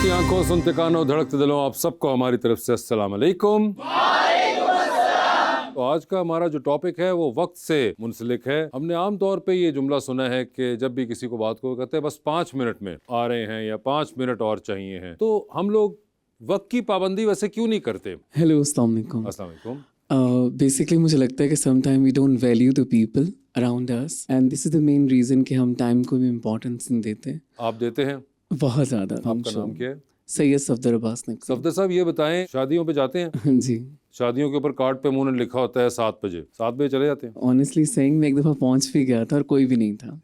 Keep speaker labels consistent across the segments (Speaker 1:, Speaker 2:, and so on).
Speaker 1: देखती आंखों, सुनते कानों, धड़कते दिलों, आप सबको हमारी तरफ से अस्सलाम वालेकुम। तो आज का हमारा जो टॉपिक है वो वक्त से मुंसलिक है। हमने आम तौर पे ये जुमला सुना है कि जब भी किसी को बात को कहते हैं बस 5 मिनट में आ रहे हैं या 5 मिनट और चाहिए हैं, तो हम लोग वक्त की पाबंदी वैसे क्यों नहीं करते?
Speaker 2: हेलो, अस्सलाम वालेकुम।
Speaker 1: अस्सलाम वालेकुम।
Speaker 2: बेसिकली मुझे लगता है कि sometime we don't value the people around us and this is the main reason कि हम टाइम को भी इम्पोर्टेंस नहीं देते।
Speaker 1: आप देते हैं?
Speaker 2: बहुत ज़्यादा।
Speaker 1: आपका नाम क्या है?
Speaker 2: सैयद सफदर अब्बास नकवी।
Speaker 1: सफदर साहब, ये बताएं, शादियों पे जाते हैं?
Speaker 2: जी।
Speaker 1: शादियों के ऊपर कार्ड पे मुंह लिखा होता है 7 बजे, 7 बजे चले जाते हैं?
Speaker 2: ऑनेस्टली सेइंग मैं एक दफ़ा पहुंच भी गया था और कोई भी नहीं था।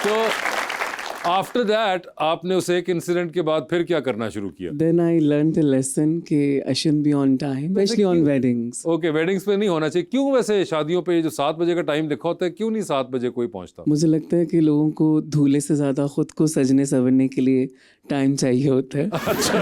Speaker 1: तो आफ्टर दैट आपने उस एक इंसिडेंट के बाद फिर क्या करना शुरू किया?
Speaker 2: Then I learn the lesson कि I should be on time, especially on weddings.
Speaker 1: Okay, weddings पे नहीं होना चाहिए। क्यों वैसे शादियों पे जो 7 बजे का टाइम लिखा होता है, क्यों नहीं 7 बजे कोई पहुंचता?
Speaker 2: मुझे लगता है कि लोगों को धूले से ज़्यादा खुद को सजने संवरने के लिए टाइम चाहिए होता है।
Speaker 1: अच्छा,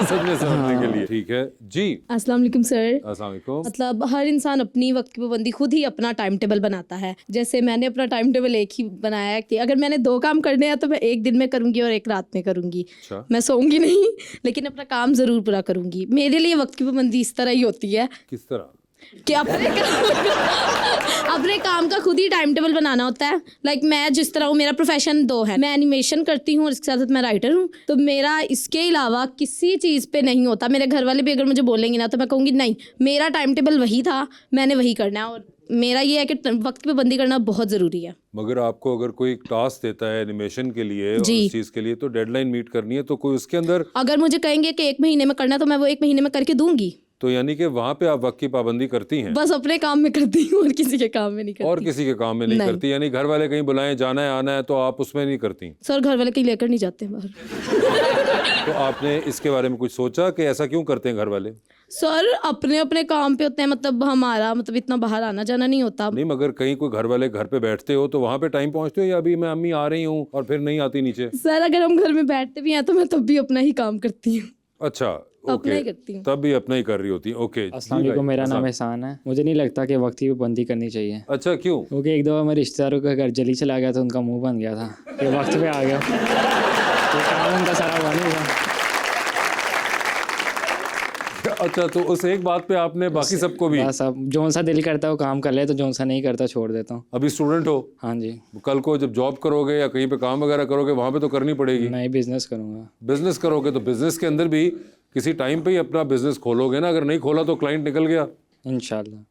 Speaker 1: सजने संवरने के लिए। ठीक है जी।
Speaker 3: अस्सलाम वालेकुम सर।
Speaker 1: अस्सलाम वालेकुम।
Speaker 3: मतलब हर इंसान अपनी वक्त की पाबंदी खुद ही अपना टाइम टेबल बनाता है। जैसे मैंने अपना टाइम टेबल एक ही बनाया है कि अगर मैंने 2 काम करने हैं तो मैं एक दिन में करूंगी और एक रात में करूंगी।
Speaker 1: अच्छा।
Speaker 3: मैं सोऊंगी नहीं लेकिन अपना काम जरूर पूरा करूंगी। मेरे लिए वक्त की पाबंदी इस तरह ही होती है
Speaker 1: किस तरह
Speaker 3: कि अपने काम का खुद ही टाइम टेबल बनाना होता है। लाइक मैं जिस तरह हूँ, मेरा प्रोफेशन 2 है। मैं एनिमेशन करती हूँ और इसके साथ साथ मैं राइटर हूँ, तो मेरा इसके अलावा किसी चीज़ पे नहीं होता। मेरे घर वाले भी अगर मुझे बोलेंगे ना तो मैं कहूँगी नहीं, मेरा टाइम टेबल वही था, मैंने वही करना है। और मेरा ये है कि वक्त की पाबंदी करना बहुत ज़रूरी है।
Speaker 1: मगर आपको अगर कोई टास्क देता है एनिमेशन के लिए और उस चीज के लिए, तो डेडलाइन मीट करनी है, तो कोई उसके अंदर
Speaker 3: अगर मुझे कहेंगे कि 1 महीने में करना है तो मैं वो 1 महीने में करके दूंगी।
Speaker 1: तो यानी कि वहाँ पे आप वक्त की पाबंदी करती हैं?
Speaker 3: बस अपने काम में करती हूँ और किसी के काम में नहीं करती।
Speaker 1: और किसी के काम में नहीं
Speaker 3: नहीं।
Speaker 1: करती? यानी घर वाले कहीं बुलाएं, जाना है आना है, तो आप उसमें नहीं करती?
Speaker 3: सर घर वाले कहीं लेकर नहीं जाते बाहर।
Speaker 1: तो आपने इसके बारे में कुछ सोचा कि ऐसा क्यों करते हैं घर वाले?
Speaker 3: सर अपने अपने काम पे होते हैं, मतलब हमारा मतलब इतना बाहर आना जाना नहीं होता।
Speaker 1: नहीं, मगर कहीं कोई घर वाले घर पे बैठते हो तो वहाँ पे टाइम पहुँचते हो, या अभी मैं अम्मी आ रही हूँ और फिर नहीं आती नीचे?
Speaker 3: सर अगर हम घर में बैठते भी हैं तो मैं तब भी अपना ही काम करती हूँ।
Speaker 1: अच्छा,
Speaker 3: अपना
Speaker 1: ओके,
Speaker 3: ही करती हूँ।
Speaker 1: तब भी अपना ही कर रही होती है। ओके।
Speaker 4: अस्सलाम वालेकुम, मेरा नाम एहसान है। मुझे नहीं लगता कि वक्त की पाबंदी करनी चाहिए।
Speaker 1: अच्छा, क्यों?
Speaker 4: क्योंकि एक दफ़ा मैं रिश्तेदारों के घर जल्दी चला गया था, उनका मुंह बन गया था, ये वक्त पे आ गया, ये काम उनका सारा बन गया।
Speaker 1: अच्छा, तो उस एक बात पे आपने बाकी सबको भी?
Speaker 4: बस अब जो सा दिल करता है वो काम कर ले, तो जो सा नहीं करता छोड़ देता हूँ।
Speaker 1: अभी स्टूडेंट हो?
Speaker 4: हाँ जी।
Speaker 1: कल को जब जॉब करोगे या कहीं पे काम वगैरह करोगे, वहाँ पे तो करनी पड़ेगी।
Speaker 4: मैं बिजनेस करूँगा।
Speaker 1: बिजनेस करोगे तो बिजनेस के अंदर भी किसी टाइम पे ही अपना बिजनेस खोलोगे ना। अगर नहीं खोला तो क्लाइंट निकल गया।
Speaker 4: इंशाल्लाह।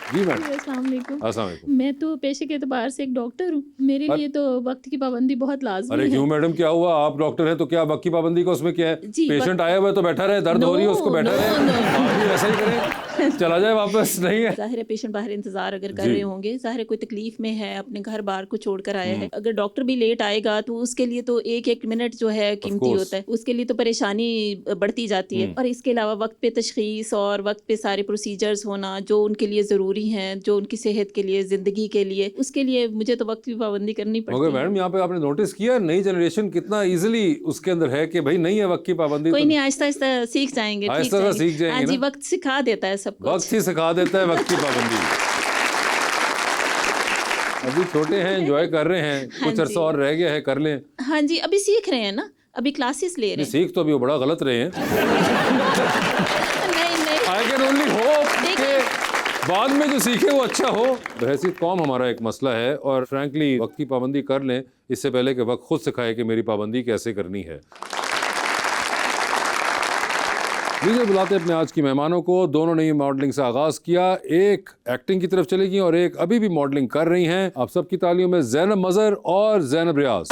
Speaker 1: जी मैम।
Speaker 5: अस्सलाम वालेकुम।
Speaker 1: अस्सलाम वालेकुम।
Speaker 5: मैं तो पेशे के एतबार से एक डॉक्टर हूँ। मेरे लिए तो वक्त की पाबंदी बहुत लाजमी
Speaker 1: अरे
Speaker 5: है।
Speaker 1: क्यों मैडम, क्या हुआ? आप डॉक्टर हैं तो क्या वक्त की पाबंदी का उसमें क्या है?
Speaker 5: जी,
Speaker 1: पेशेंट आया हुआ है तो बैठा रहे, दर्द हो रही है उसको बैठा रहे, आप भी ऐसा ही करें, चला जाए वापस। नहीं है,
Speaker 5: ज़ाहिर है पेशेंट बाहर इंतजार अगर कर
Speaker 1: जी।
Speaker 5: रहे होंगे, ज़ाहिर है कोई तकलीफ में है, अपने घर बार को छोड़कर आया है, अगर डॉक्टर भी लेट आएगा तो उसके लिए तो एक मिनट जो है कीमती
Speaker 1: course।
Speaker 5: होता है, उसके लिए तो परेशानी बढ़ती जाती है। और इसके अलावा वक्त पे तशखीस और वक्त पे सारे प्रोसीजर्स होना जो उनके लिए ज़रूरी हैं, जो उनकी सेहत के लिए, ज़िंदगी के लिए, उसके लिए मुझे तो वक्त की पाबंदी करनी पड़ती
Speaker 1: मगर
Speaker 5: है।
Speaker 1: मैडम यहाँ पे आपने नोटिस किया नई जनरेशन कितना इजीली उसके अंदर है कि भाई नहीं है वक्त की पाबंदी,
Speaker 5: कोई
Speaker 1: तो
Speaker 5: नहीं, आहिस्ता आहिस्ता सीख जाएंगे, ठीक
Speaker 1: आहिस्ता सीख जाएंगे
Speaker 5: हाँ जी,
Speaker 1: ना।
Speaker 5: वक्त सिखा देता है सब कुछ।
Speaker 1: वक्त ही सिखा देता है वक्त की पाबंदी। अभी छोटे हैं, एंजॉय कर रहे हैं, कुछ अरसा और रह गया है, कर लें।
Speaker 5: हाँ जी, अभी सीख रहे हैं ना, अभी क्लासेस ले रहे हैं।
Speaker 1: सीख तो अभी वो बड़ा गलत रहे हैं।
Speaker 5: नहीं
Speaker 1: आई कैन ओनली होप कि बाद में जो सीखे वो अच्छा हो। बहसीत कौम हमारा एक मसला है और फ्रैंकली वक्त की पाबंदी कर लें इससे पहले कि वक्त खुद सिखाए कि मेरी पाबंदी कैसे करनी है। लीजिए बुलाते अपने आज की मेहमानों को। दोनों ने मॉडलिंग से आगाज किया, एक एक्टिंग की तरफ चलेगी और एक अभी भी मॉडलिंग कर रही हैं। आप सबकी तालियों में ज़ैनब मज़हर और ज़ैनब रियाज।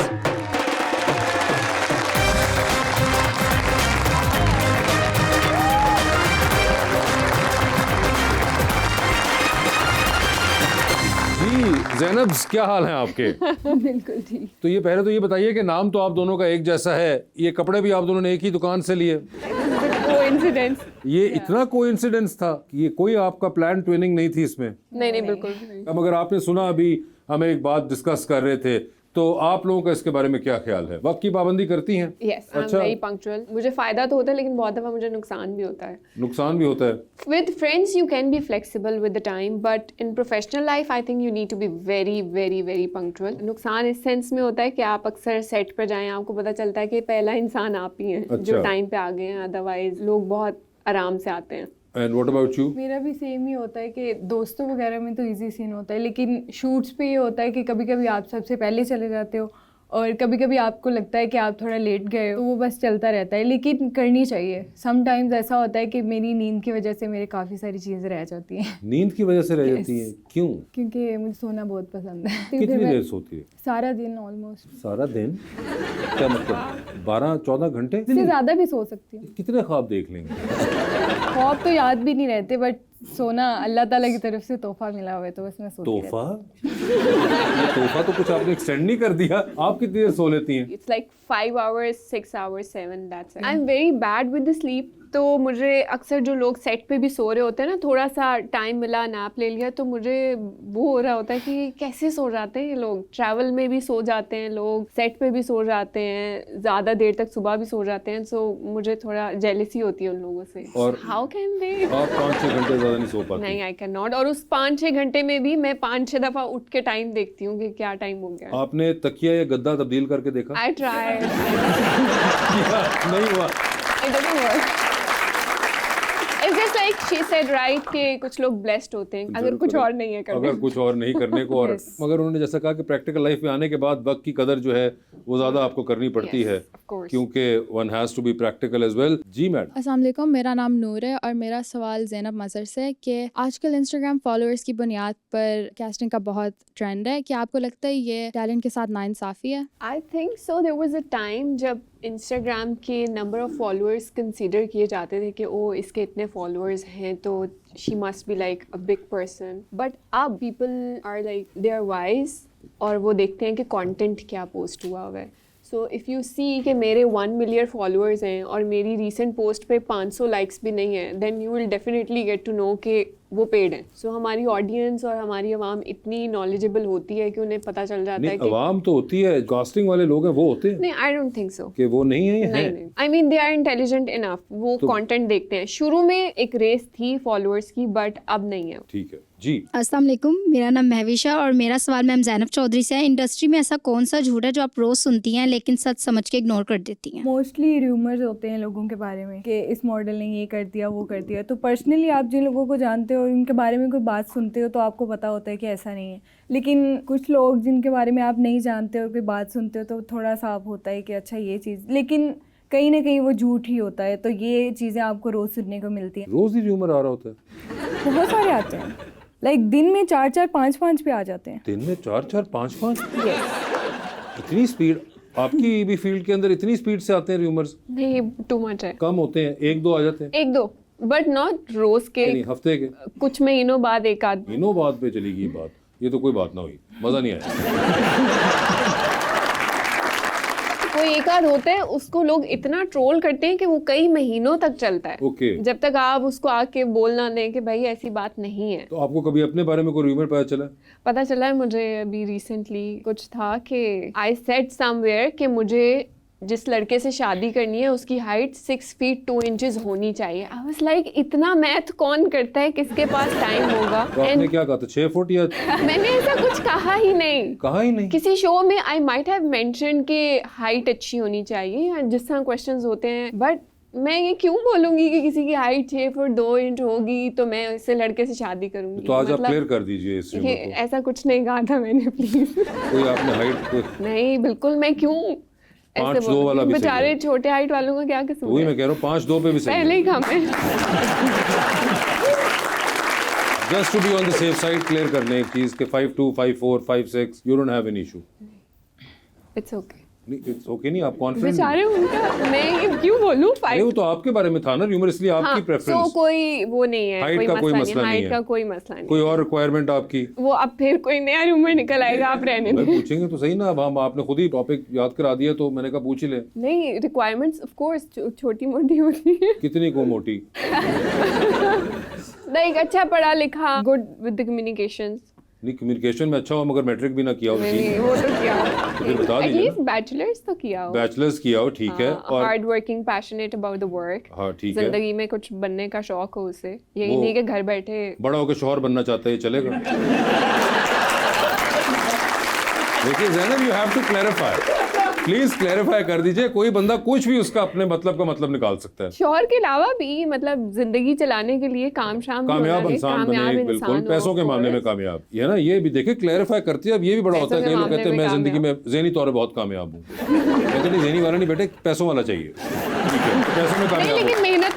Speaker 1: ज़ैनब, क्या हाल है आपके?
Speaker 6: बिल्कुल ठीक।
Speaker 1: तो ये पहले तो ये बताइए कि नाम तो आप दोनों का एक जैसा है, ये कपड़े भी आप दोनों ने एक ही दुकान से लिए?
Speaker 6: कोइंसिडेंस।
Speaker 1: ये इतना कोइंसिडेंस था कि ये कोई आपका प्लान ट्विनिंग नहीं थी इसमें?
Speaker 6: नहीं बिल्कुल भी नहीं।
Speaker 1: अब अगर आपने सुना, अभी हम एक बात डिस्कस कर रहे थे तो आप लोगों का इसके बारे में क्या ख्याल है? वक्त की पाबंदी करती हैं?
Speaker 6: Yes, I'm
Speaker 1: अच्छा।
Speaker 6: very punctual. मुझे फ़ायदा तो होता है लेकिन बहुत दफ़ा मुझे नुकसान भी होता है.
Speaker 1: नुकसान भी होता है?
Speaker 6: With friends you can be flexible with the time, but in professional life I think you need to be very very very punctual. नुकसान इस सेंस में होता है कि आप अक्सर सेट पर जाएं, आपको पता चलता है कि पहला इंसान आप ही हैं जो
Speaker 1: अच्छा।
Speaker 6: टाइम पे आ गए हैं, अदरवाइज लोग बहुत आराम से आते हैं.
Speaker 1: And what about you?
Speaker 7: मेरा भी सेम ही होता है कि दोस्तों वगैरह में तो इजी सीन होता है, लेकिन शूट्स पे ये होता है कि कभी कभी आप सबसे पहले चले जाते हो और कभी कभी आपको लगता है कि आप थोड़ा लेट गए हो, तो वो बस चलता रहता है, लेकिन करनी चाहिए. समटाइम्स ऐसा होता है कि मेरी नींद की वजह से मेरे काफ़ी सारी चीज़ें रह जाती हैं
Speaker 1: नींद की वजह से रह जाती हैं? क्यों?
Speaker 7: क्योंकि मुझे सोना बहुत पसंद है. तो
Speaker 1: कितनी
Speaker 7: फिर मैं
Speaker 1: देर सोती है?
Speaker 7: सारा दिन ऑलमोस्ट.
Speaker 1: सारा दिन? क्या मतलब 12-14 घंटे?
Speaker 7: इससे ज़्यादा भी सो सकती हूँ.
Speaker 1: कितने ख्वाब देख लेंगे?
Speaker 7: ख्वाब तो याद भी नहीं रहते, बट सोना अल्लाह ताला की तरफ से तोहफा मिला हुआ है, तो बस मैं सोती रहती हूँ.
Speaker 1: तोहफा? ये तोहफा तो कुछ आपने एक्सटेंड नहीं कर दिया. आप कितनी देर सो लेती हैं?
Speaker 6: It's like 5 hours, 6 hours, 7. That's it. I'm very bad with the sleep. तो मुझे अक्सर जो लोग सेट पे भी सो रहे होते हैं ना, थोड़ा सा टाइम मिला, नैप ले लिया, तो मुझे वो हो रहा होता है कि कैसे सो जाते हैं ये लोग. ट्रैवल में भी सो जाते हैं लोग, सेट पे भी सो जाते हैं, ज़्यादा देर तक सुबह भी सो जाते हैं. सो मुझे थोड़ा जेलसी होती है उन लोगों से.
Speaker 1: और
Speaker 6: हाउ कैन दे?
Speaker 1: आप 5-6 घंटे ज़्यादा नहीं सो पाती?
Speaker 6: नहीं, आई कैन नॉट. और उस 5-6 घंटे में भी मैं 5-6 दफ़ा उठ के टाइम देखती हूँ कि क्या टाइम हो गया.
Speaker 1: आपने तकिया या गद्दा तब्दील करके देखा?
Speaker 6: I try.
Speaker 1: नहीं हुआ.
Speaker 6: It doesn't work. It's just like she said right कि कुछ लोग blessed होते हैं अगर कुछ और नहीं है करने.
Speaker 1: अगर कुछ और नहीं करने को. और
Speaker 7: Yes.
Speaker 1: मगर उन्होंने जैसा कहा कि प्रैक्टिकल लाइफ में आने के बाद वक्त की कदर जो है वो ज़्यादा आपको करनी पड़ती
Speaker 6: Yes,
Speaker 1: है,
Speaker 6: of course.
Speaker 1: क्योंकि one has to be practical as well. जी मैडम.
Speaker 8: अस्सलाम वालेकुम, मेरा नाम नूर है और मेरा सवाल ज़ैनब मज़हर से है कि आजकल इंस्टाग्राम फॉलोअर्स की बुनियाद पर कैस्टिंग का बहुत ट्रेंड है. क्या आपको लगता है ये टैलेंट के साथ नाइंसाफ़ी है?
Speaker 6: I think so. There was a time जब इंस्टाग्राम के नंबर ऑफ फॉलोअर्स कंसीडर किए जाते थे कि ओ इसके इतने फॉलोअर्स हैं तो she must be like a big person. But अब people are like they are wise और वो देखते हैं कि कंटेंट क्या पोस्ट हुआ हुआ है. सो इफ़ यू सी कि मेरे 1 मिलियन फॉलोअर्स हैं और मेरी रीसेंट पोस्ट पे 500 लाइक्स भी नहीं है, then you will definitely get to know कि वो पेड है. सो हमारी ऑडियंस और हमारी आवाम इतनी नॉलेजेबल होती है कि उन्हें पता चल जाता है
Speaker 1: नहीं,
Speaker 6: कि
Speaker 1: अवाम तो होती है, कास्टिंग वाले लोग हैं वो होते हैं
Speaker 6: नहीं, आई डोंट थिंक सो.
Speaker 1: कि वो नहीं है.
Speaker 6: नहीं नहीं, I mean they are intelligent enough, वो
Speaker 1: तो-
Speaker 6: कंटेंट देखते हैं. शुरू में एक रेस थी फॉलोअर्स की, बट अब नहीं है.
Speaker 1: ठीक है जी.
Speaker 9: अस्सलाम वालेकुम, मेरा नाम महविश है और मेरा सवाल मैम ज़ैनब चौधरी से है. इंडस्ट्री में ऐसा कौन सा झूठ है जो आप रोज़ सुनती हैं लेकिन सच समझ के इग्नोर कर देती हैं?
Speaker 7: मोस्टली र्यूमर्स होते हैं लोगों के बारे में कि इस मॉडल ने ये कर दिया वो कर दिया. तो पर्सनली आप जिन लोगों को जानते हो और उनके बारे में कोई बात सुनते हो तो आपको पता होता है कि ऐसा नहीं है. लेकिन कुछ लोग जिनके बारे में आप नहीं जानते और कोई बात सुनते हो तो थोड़ा सा आप होता है कि अच्छा ये चीज़, लेकिन कहीं ना कहीं वो झूठ ही होता है. तो ये चीज़ें आपको रोज़ सुनने को मिलती हैं.
Speaker 1: रोज ही र्यूमर आ रहा होता है?
Speaker 7: बहुत सारे आते हैं, लाइक दिन में 4-4, 5-5 पे आ जाते हैं.
Speaker 1: दिन में 4-4, 5-5? इतनी स्पीड? आपकी भी फील्ड के अंदर इतनी स्पीड से आते हैं र्यूमर्स?
Speaker 6: नहीं, टू मच है.
Speaker 1: कम होते हैं, 1-2 आ जाते हैं?
Speaker 6: 1-2, बट नॉट रोज के.
Speaker 1: नहीं, हफ्ते के
Speaker 6: कुछ महीनों बाद एक आध.
Speaker 1: महीनों बाद पे चली गई बात. ये तो कोई बात ना हुई, मजा नहीं आया.
Speaker 6: कोई एक आध होता है, उसको लोग इतना ट्रोल करते हैं कि वो कई महीनों तक चलता है.
Speaker 1: ओके.
Speaker 6: जब तक आप उसको आके बोल ना दें कि भाई ऐसी बात नहीं है.
Speaker 1: तो आपको कभी अपने बारे में कोई र्यूमर पता चला?
Speaker 6: पता चला है मुझे अभी रिसेंटली कुछ था कि आई सेड समवेयर कि मुझे जिस लड़के से शादी करनी है उसकी हाइट 6 फीट 2 इंचेस होनी चाहिए. आई वाज लाइक इतना मैथ कौन करता है, किसके पास टाइम होगा.
Speaker 1: तो आपने क्या कहा था, 6 फुट या?
Speaker 6: मैंने ऐसा कुछ कहा ही नहीं.
Speaker 1: कहा ही नहीं.
Speaker 6: किसी शो में आई माइट हैव मेंशन कि हाइट अच्छी होनी चाहिए या जिस तरह क्वेश्चंस होते हैं, बट मैं ये क्यों बोलूंगी कि किसी की हाइट 6 फुट 2 इंच होगी तो मैं इससे लड़के से शादी करूंगी.
Speaker 1: तो आज आप क्लियर कर दीजिए इस र्यूमर को.
Speaker 6: ऐसा कुछ नहीं कहा था मैंने, प्लीज.
Speaker 1: कोई आपने हाइट कोई
Speaker 6: नहीं, बिल्कुल. मैं क्यों
Speaker 1: 5'2" वाला भी सही
Speaker 6: बेचारे
Speaker 1: है.
Speaker 6: छोटे हाइट वालों का क्या कसूर
Speaker 1: वही
Speaker 6: है?
Speaker 1: मैं कह रहा हूँ 5'2" पे भी सही
Speaker 6: पहले
Speaker 1: है.
Speaker 6: ही कहा मैं.
Speaker 1: Just to be on the safe side clear कर लें एक चीज कि 5'2", 5'4", 5'6" you don't have any issue.
Speaker 6: It's okay.
Speaker 1: नहीं, इट्स ओके नहीं, आप कॉन्फिडेंट.
Speaker 6: बेचारे उनका मैं ये क्यों बोलूं?
Speaker 1: नहीं, वो तो आपके बारे में था ना र्यूमर, इसलिए आपकी
Speaker 6: हाँ,
Speaker 1: प्रेफरेंस.
Speaker 6: तो कोई वो नहीं है,
Speaker 1: हाइट का कोई मसला नहीं
Speaker 6: हाइट
Speaker 1: है.
Speaker 6: का कोई मसला नहीं.
Speaker 1: कोई और रिक्वायरमेंट आपकी?
Speaker 6: वो अब फिर कोई नया रूमर निकल आएगा, आप रहने
Speaker 1: भाई
Speaker 6: दें.
Speaker 1: पूछेंगे तो सही ना. अब हम आपने खुद ही टॉपिक याद करा दिया तो मैंने कहा पूछ ही ले.
Speaker 6: नहीं, रिक्वायरमेंट्स ऑफ कोर्स छोटी मोटी होती है.
Speaker 1: कितनी को मोटी?
Speaker 6: लाइक अच्छा पढ़ा लिखा, गुड विद द कम्युनिकेशंस,
Speaker 1: नहीं, कम्युनिकेशन में अच्छा हो मगर मैट्रिक भी ना किया हो,
Speaker 6: नहीं वो तो किया
Speaker 1: तो फिर बता दीजिए
Speaker 6: एटलीस्ट बैचलर्स तो किया हो,
Speaker 1: बैचलर्स किया हो, ठीक है, और
Speaker 6: hard working passionate about the work,
Speaker 1: हाँ ठीक है,
Speaker 6: जिंदगी में कुछ बनने का शौक हो उसे, यही
Speaker 1: वो-
Speaker 6: नहीं कि घर बैठे
Speaker 1: बड़ा होकर शौहर बनना चाहते हैं, चलेगा? देखिए Zainab, you have to clarify, please clarify कर दीजिए। कोई बंदा कुछ भी उसका अपने मतलब का मतलब निकाल सकता है।
Speaker 6: शौहर के अलावा भी मतलब जिंदगी चलाने के लिए काम शाम भी होना
Speaker 1: कामयाब
Speaker 6: चाहिए,
Speaker 1: इंसान बने,
Speaker 6: कामयाब
Speaker 1: बिल्कुल,
Speaker 6: इंसान
Speaker 1: पैसों
Speaker 6: हो,
Speaker 1: के
Speaker 6: of
Speaker 1: मामले में
Speaker 6: course।
Speaker 1: कामयाब, ये ना, ये भी देखिए क्लैरिफाई करती है। अब ये भी बड़ा होता है,
Speaker 6: पैसों
Speaker 1: कई
Speaker 6: के
Speaker 1: लोग कहते हैं
Speaker 6: मामले
Speaker 1: मैं
Speaker 6: में
Speaker 1: जिंदगी में ज़हनी तौर पर बहुत कामयाब हूँ, कहते नहीं ज़हनी वाला नहीं बेटे, पैसों वाला चाहिए, ठीक है, तो पैसों में
Speaker 6: नहीं
Speaker 1: कामयाब
Speaker 6: लेकिन
Speaker 1: हो, मेहनत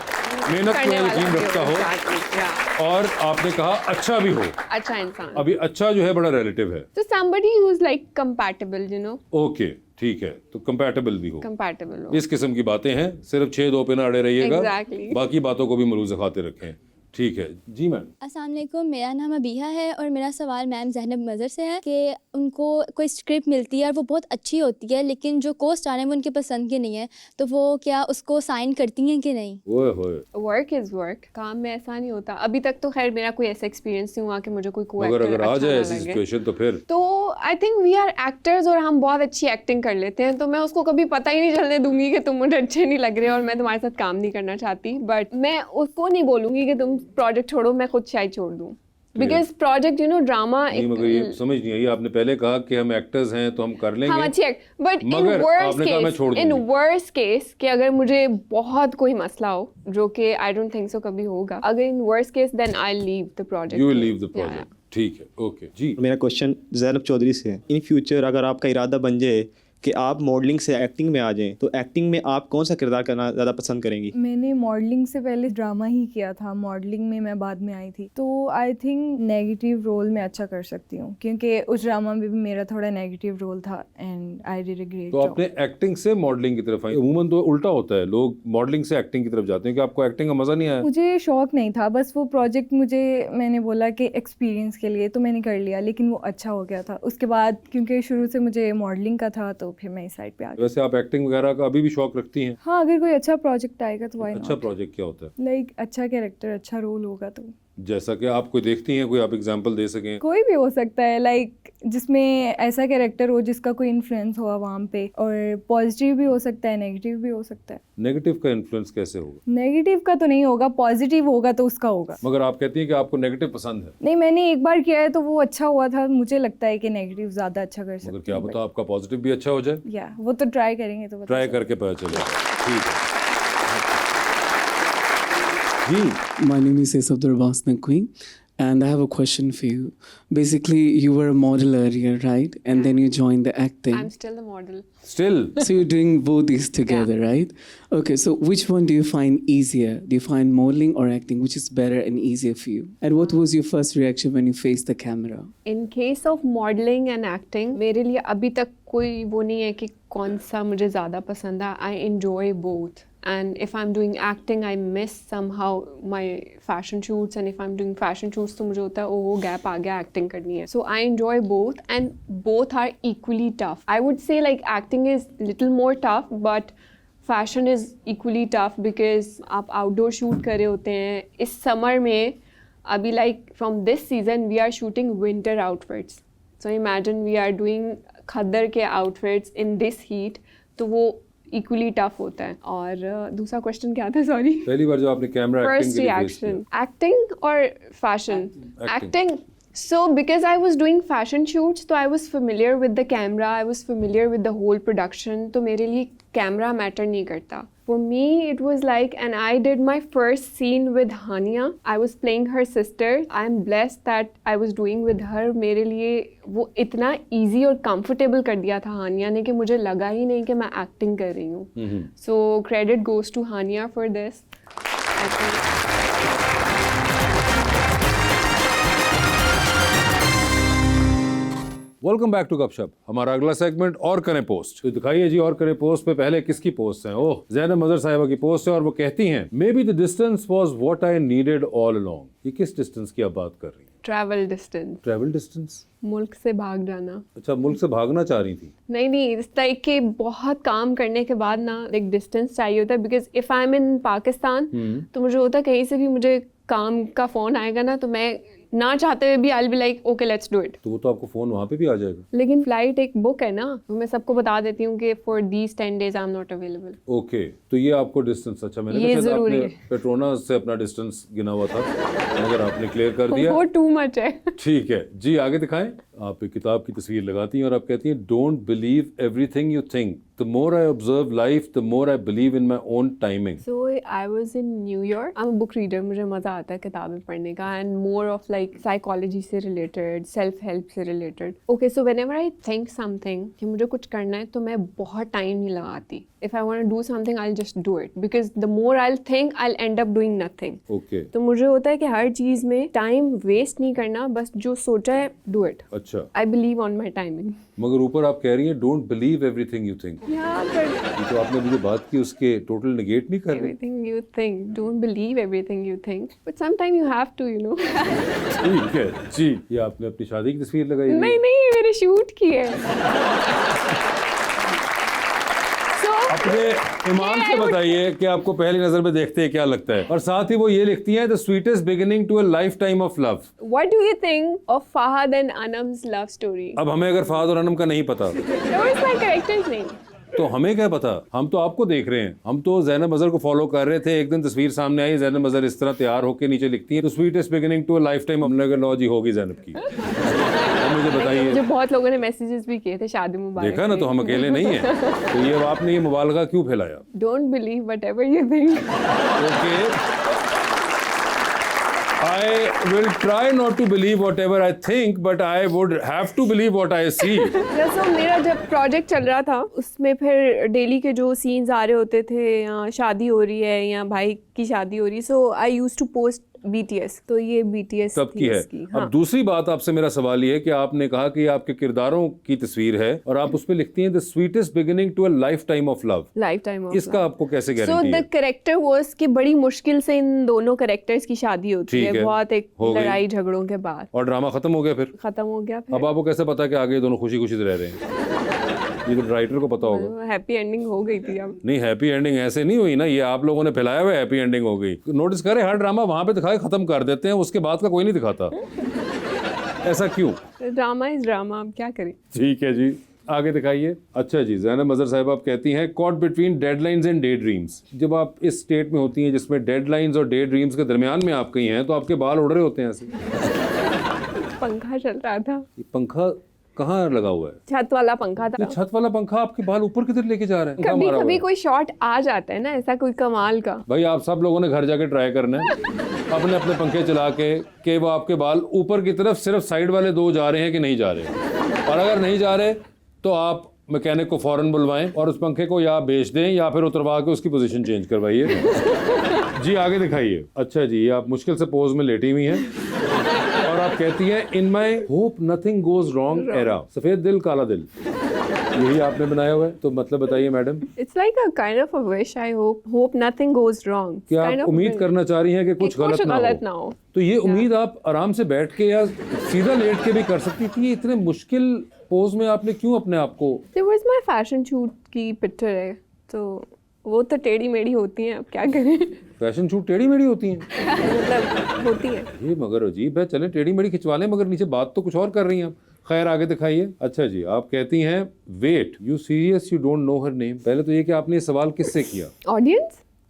Speaker 6: करने
Speaker 1: में
Speaker 6: वाला
Speaker 1: यकीन
Speaker 6: भी
Speaker 1: रखता हो,
Speaker 6: exactly,
Speaker 1: और आपने कहा अच्छा भी हो।
Speaker 6: अच्छा इंसान,
Speaker 1: अभी अच्छा जो है बड़ा रिलेटिव है,
Speaker 6: तो somebody who's like compatible, you know,
Speaker 1: okay ठीक है, तो कंपैटिबल भी हो,
Speaker 6: compatible हो।
Speaker 1: इस किस्म की बातें हैं। सिर्फ 6-2 पे ना अड़े रहिएगा,
Speaker 6: Exactly।
Speaker 1: बाकी बातों को भी मलूज़ खाते रखें, ठीक है जी मैम।
Speaker 10: अस्सलाम वालेकुम, मेरा नाम अबीहा है और मेरा सवाल मैम ज़ैनब मज़र से है कि उनको कोई स्क्रिप्ट मिलती है और वो बहुत अच्छी होती है, लेकिन जो को स्टार है वो उनके पसंद के नहीं है, तो वो क्या उसको साइन करती हैं कि नहीं?
Speaker 1: ओए होए,
Speaker 6: वर्क इज वर्क, काम में ऐसा नहीं होता। अभी तक तो खैर मेरा कोई ऐसा एक्सपीरियंस नहीं हुआ कि मुझे कोई
Speaker 1: मगर अगर आ जाए ऐसी सिचुएशन तो फिर
Speaker 6: तो I think we are actors और हम बहुत अच्छी एक्टिंग कर लेते हैं, तो मैं उसको कभी पता ही नहीं चलने दूंगी कि तुम मुझे अच्छे नहीं लग रहे और मैं तुम्हारे साथ काम नहीं करना चाहती, बट मैं उसको नहीं बोलूंगी कि तुम प्रोजेक्ट छोड़ो, मैं खुद शायद छोड़ दूँ, because project you know drama
Speaker 1: नहीं, मगर ये समझ नहीं आई, आपने पहले कहा कि हम एक्टर्स हैं तो हम कर लेंगे,
Speaker 6: हम अच्छी बट इन
Speaker 1: मगर
Speaker 6: वर्स्ट
Speaker 1: आपने कहा मैं छोड़
Speaker 6: केस, इन
Speaker 1: दूंगी।
Speaker 6: वर्स्ट केस कि अगर मुझे बहुत कोई मसला हो, जो कि आई डोंट थिंक सो कभी होगा, अगर in worst case then I leave the project,
Speaker 1: you will leave the project, ठीक है, ओके जी।
Speaker 11: मेरा क्वेश्चन ज़ैनब चौधरी से है, इन फ्यूचर अगर आपका इरादा बन जाए कि आप मॉडलिंग से एक्टिंग में आ जाएं, तो एक्टिंग में आप कौन सा किरदार करना ज़्यादा पसंद करेंगी?
Speaker 7: मैंने मॉडलिंग से पहले ड्रामा ही किया था, मॉडलिंग में मैं बाद में आई थी, तो आई थिंक नेगेटिव रोल में अच्छा कर सकती हूँ, क्योंकि उस ड्रामा में भी मेरा थोड़ा नेगेटिव रोल था and I did a great
Speaker 1: तो
Speaker 7: जॉब।
Speaker 1: आपने एक्टिंग से मॉडलिंग की तरफ आई, अमूमन तो उल्टा होता है, लोग मॉडलिंग से एक्टिंग की तरफ जाते हैं। कि आपको एक्टिंग का मजा नहीं आया?
Speaker 7: मुझे शौक नहीं था, बस वो प्रोजेक्ट मुझे, मैंने बोला कि एक्सपीरियंस के लिए, तो मैंने कर लिया, लेकिन वो अच्छा हो गया था। उसके बाद क्योंकि शुरू से मुझे मॉडलिंग का था, तो फिर मैं इस साइड पे आ गई।
Speaker 1: वैसे आप एक्टिंग वगैरह का अभी भी शौक रखती हैं?
Speaker 7: हाँ, अगर कोई अच्छा प्रोजेक्ट आएगा तो वाई
Speaker 1: अच्छा
Speaker 7: नॉट,
Speaker 1: प्रोजेक्ट क्या होता है?
Speaker 7: लाइक अच्छा कैरेक्टर, अच्छा रोल होगा तो
Speaker 1: जैसा कि आप कोई देखती हैं, कोई आप एग्जांपल दे सकें?
Speaker 7: कोई भी हो सकता है, लाइक जिसमें ऐसा कैरेक्टर हो जिसका कोई इन्फ्लुएंस हो आवाम पे, और पॉजिटिव भी हो सकता है, नेगेटिव भी हो सकता है।
Speaker 1: नेगेटिव का इन्फ्लुएंस कैसे होगा?
Speaker 7: नेगेटिव का तो नहीं होगा, पॉजिटिव होगा तो उसका होगा।
Speaker 1: मगर आप कहती हैं कि आपको नेगेटिव पसंद है,
Speaker 7: नहीं, मैंने एक बार किया है तो वो अच्छा हुआ था, मुझे लगता है कि नेगेटिव ज्यादा अच्छा कर सकते
Speaker 1: मगर क्या पता आपका पॉजिटिव भी अच्छा हो जाए?
Speaker 7: या वो तो ट्राई करेंगे तो पता
Speaker 1: ट्राई
Speaker 7: चलेगा।
Speaker 1: करके पता चलेगा, ठीक है जी।
Speaker 2: My name is Yusuf Durbas Naqvi, and I have a question for you. Basically, you were a model earlier, right? And then you joined the acting.
Speaker 6: I'm still the model.
Speaker 1: Still
Speaker 2: So you're doing both these together, right? Okay, so which one do you find easier? Do you find modeling or acting? Which is better and easier for you? And what was your first reaction when you faced the camera?
Speaker 6: In case of modeling and acting, मेरे लिए अभी तक कोई वो नहीं है कि कौन सा मुझे ज़्यादा पसंद है। I enjoy both. And if I'm doing acting, I miss somehow my fashion shoots. And if I'm doing fashion shoots, तो मुझे होता है वो gap आ गया, acting करनी है. So I enjoy both, and both are equally tough. I would say like acting is little more tough, but fashion is equally tough because आप outdoor shoot कर रहे होते हैं. इस summer में अभी like from this season we are shooting winter outfits. So imagine we are doing खद्दर के outfits in this heat, तो वो इक्वली टफ होता है। और दूसरा क्वेश्चन क्या था, सॉरी?
Speaker 1: पहली बार जब आपने कैमरा एक्टिंग
Speaker 6: फर्स्ट
Speaker 1: के लिए फेस
Speaker 6: रिएक्शन,
Speaker 1: किया?
Speaker 6: एक्टिंग और fashion? Acting. So because I was doing fashion shoots, तो I was familiar with the camera, I was familiar with the whole production, तो मेरे लिए कैमरा मैटर नहीं करता। For me, it was like, and I did my first scene with Hania. I was playing her sister. I am blessed that I was doing with her. मेरे लिए वो इतना easy और comfortable कर दिया था हानिया ने कि मुझे लगा ही नहीं कि मैं acting कर रही हूँ। So credit goes to Hania for this. I think.
Speaker 1: Welcome back to Gapshap. हमारा अगला सेगमेंट और करें पोस्ट। तो दिखाइए जी, और करें पोस्ट पे पहले किसकी पोस्ट है? ओह, ज़ैनब मज़र साहिबा की पोस्ट है और वो कहती हैं, may be the distance was what I needed all along. ये किस डिस्टेंस की आप बात कर रही हैं?
Speaker 6: Travel distance.
Speaker 1: Travel distance?
Speaker 6: मुल्क से भाग जाना।
Speaker 1: अच्छा, मुल्क से भागना चाह रही थी?
Speaker 6: नहीं, इस टाइप के बहुत काम करने के बाद ना एक डिस्टेंस चाहिए होता है, बिकॉज इफ़ आई एम इन पाकिस्तान तो मुझे होता है कहीं से भी मुझे काम का फ़ोन आएगा ना, तो मैं ना चाहते हुए भी I will be like okay let's do it.
Speaker 1: तो वो तो आपको फ़ोन वहाँ पे भी आ जाएगा।
Speaker 6: लेकिन फ्लाइट एक बुक है ना, तो मैं सबको बता देती हूँ कि for these 10 days I am not available.
Speaker 1: Okay, तो ये आपको डिस्टेंस, अच्छा मैंने
Speaker 6: ये
Speaker 1: कहा शायद
Speaker 6: जरूरी
Speaker 1: आपने
Speaker 6: है।
Speaker 1: पेट्रोनास से अपना डिस्टेंस गिना हुआ था, मगर आपने क्लियर कर दिया।
Speaker 6: वो टू मच है।
Speaker 1: ठीक है जी, आगे दिखाएं। आप एक किताब की तस्वीर लगाती हैं और आप कहती हैं don't believe everything you think, the more I observe life the more I believe in my own timing.
Speaker 6: So I was in New York. I am book reader, मुझे मज़ा आता है किताबें पढ़ने का, and more of like psychology से related, self help से related. Okay, so whenever I think something कि मुझे कुछ करना है, तो मैं बहुत टाइम नहीं लगाती। If I want to do something I will just do it, because the more I will think I will end up doing nothing.
Speaker 1: Okay,
Speaker 6: तो मुझे होता है कि हर चीज़ में टाइम वेस्ट नहीं करना, बस जो सोचा है डू इट।
Speaker 1: अच्छा,
Speaker 6: I believe on my timing.
Speaker 1: मगर ऊपर आप कह रही हैं don't believe everything you think. ये तो आपने मुझे बात की उसके टोटल नेगेट नहीं कर रही।
Speaker 6: Everything you think, don't believe everything you think, but sometimes you have to, you know.
Speaker 1: ठीक है जी, ये आपने अपनी शादी की तस्वीर लगाई हुई है।
Speaker 6: नहीं, ये मेरे शूट की है।
Speaker 1: अपने ईमान से बताइए कि आपको पहली नजर में देखते हैं क्या लगता है, और साथ ही वो ये लिखती हैं the sweetest beginning to a life time of love.
Speaker 6: What do you think of Fahad and Anam's love story?
Speaker 1: अब हमें अगर फहद और अनम का नहीं पता
Speaker 6: That was my character's name.
Speaker 1: तो हमें क्या पता, हम तो आपको देख रहे हैं। हम तो ज़ैनब अज़हर को फॉलो कर रहे थे, एक दिन तस्वीर सामने आई, ज़ैनब अज़हर इस तरह तैयार होकर नीचे लिखती है तो sweetest beginning to a life time. हमने कहा लो जी होगी ज़ैनब की। अब मुझे बताइए।
Speaker 6: मुझे बहुत लोगों ने मैसेजेस भी किए थे शादी मुबारक।
Speaker 1: देखा ना, तो हम अकेले नहीं हैं। तो ये आपने ये मुबालगा क्यों फैलाया?
Speaker 6: Don't believe whatever you think.
Speaker 1: Okay, I will try not to believe whatever I think, but I would have to believe what I see.
Speaker 6: जैसे मेरा जब प्रोजेक्ट चल रहा था, उसमें फिर डेली के जो सीन्स आ रहे होते थे, या शादी हो रही है या भाई की शादी हो रही है, so I used to post BTS। तो ये BTS
Speaker 1: तब की है।
Speaker 6: हाँ।
Speaker 1: अब दूसरी बात आपसे मेरा सवाल ये है कि आपने कहा कि आपके किरदारों की तस्वीर है और आप उसमें लिखती हैं the sweetest beginning to a life time of love.
Speaker 6: Life time of
Speaker 1: इसका आपको कैसे
Speaker 6: सो
Speaker 1: गारंटी है?
Speaker 6: द कैरेक्टर वाज कि बड़ी मुश्किल से इन दोनों कैरेक्टर्स की शादी होती
Speaker 1: ठीक
Speaker 6: है,
Speaker 1: है,
Speaker 6: बहुत एक
Speaker 1: हो गई।
Speaker 6: लड़ाई झगड़ों के बाद
Speaker 1: और ड्रामा खत्म हो गया फिर?
Speaker 6: खत्म हो गया।
Speaker 1: अब आपको कैसे पता कि आगे ये दोनों खुशी खुशी रह रहे हैं? ये तो राइटर को पता होगा।
Speaker 6: हैप्पी एंडिंग हो गई थी। अब
Speaker 1: नहीं, हैप्पी एंडिंग ऐसे नहीं हुई ना, ये आप लोगों ने फैलाया हुआ हैप्पी एंडिंग हो गई। नोटिस करें, हर ड्रामा वहां पे दिखाए खत्म कर देते हैं, उसके बाद का कोई नहीं दिखाता। ऐसा क्यों?
Speaker 6: ड्रामा इज ड्रामा, अब क्या करें।
Speaker 1: ठीक है जी, आगे दिखाइए। अच्छा जी, ज़ैनब अज़हर साहब आप कहती हैं caught between deadlines and day dreams. जब आप इस स्टेट में होती हैं जिसमें डेडलाइंस और डे ड्रीम्स के दरमियान में आप कहीं हैं, तो आपके बाल उड़ रहे होते हैं ऐसे।
Speaker 6: पंखा चल रहा था।
Speaker 1: ये पंखा कहाँ लगा हुआ है?
Speaker 6: छत वाला पंखा था।
Speaker 1: ये छत वाला पंखा आपके बाल ऊपर किधर लेके जा रहे हैं?
Speaker 6: कभी
Speaker 1: मारा हुआ
Speaker 6: कभी
Speaker 1: है?
Speaker 6: कोई शॉट आ जाता है ना ऐसा कोई कमाल का।
Speaker 1: भाई आप सब लोगों ने घर जाके ट्राई करना है अपने अपने पंखे चला के कि वो आपके बाल ऊपर की तरफ सिर्फ साइड वाले दो जा रहे हैं कि नहीं जा रहे। और अगर नहीं जा रहे तो आप मैकेनिक को फौरन बुलवाएं और उस पंखे को या बेच दें या फिर उतरवा के उसकी पोजीशन चेंज करवाइए। जी आगे दिखाइए। अच्छा जी, ये आप मुश्किल से पोज में लेटी हुई हैं और आप कहती हैं in my hope nothing goes wrong era, सफेद दिल काला दिल, यही आपने बनाया हुआ है। तो मतलब बताइए madam.
Speaker 6: It's like a kind of a wish, I hope nothing goes wrong.
Speaker 1: क्या आप उम्मीद करना चाह रही हैं कि कुछ गलत ना हो? तो ये उम्मीद आप आराम से बैठ के या सीधा लेट के भी कर सकती थी। इतने मुश्किल पोज में आपने क्यों अपने आप को?
Speaker 6: There was my fashion shoot की पिक्चर है, तो वो तो टेढ़ी मेढ़ी होती हैं, अब क्या करें।
Speaker 1: फैशन शूट टेढ़ी मेढ़ी होती हैं?
Speaker 6: मतलब होती है।
Speaker 1: ये मगर अजीब है। चलें टेढ़ी मेढ़ी खिंचवा लें, मगर नीचे बात तो कुछ और कर रही हैं आप। खैर आगे दिखाइए। अच्छा जी, आप कहती हैं wait you serious you don't know her name. पहले तो ये कि आपने ये सवाल किससे किया?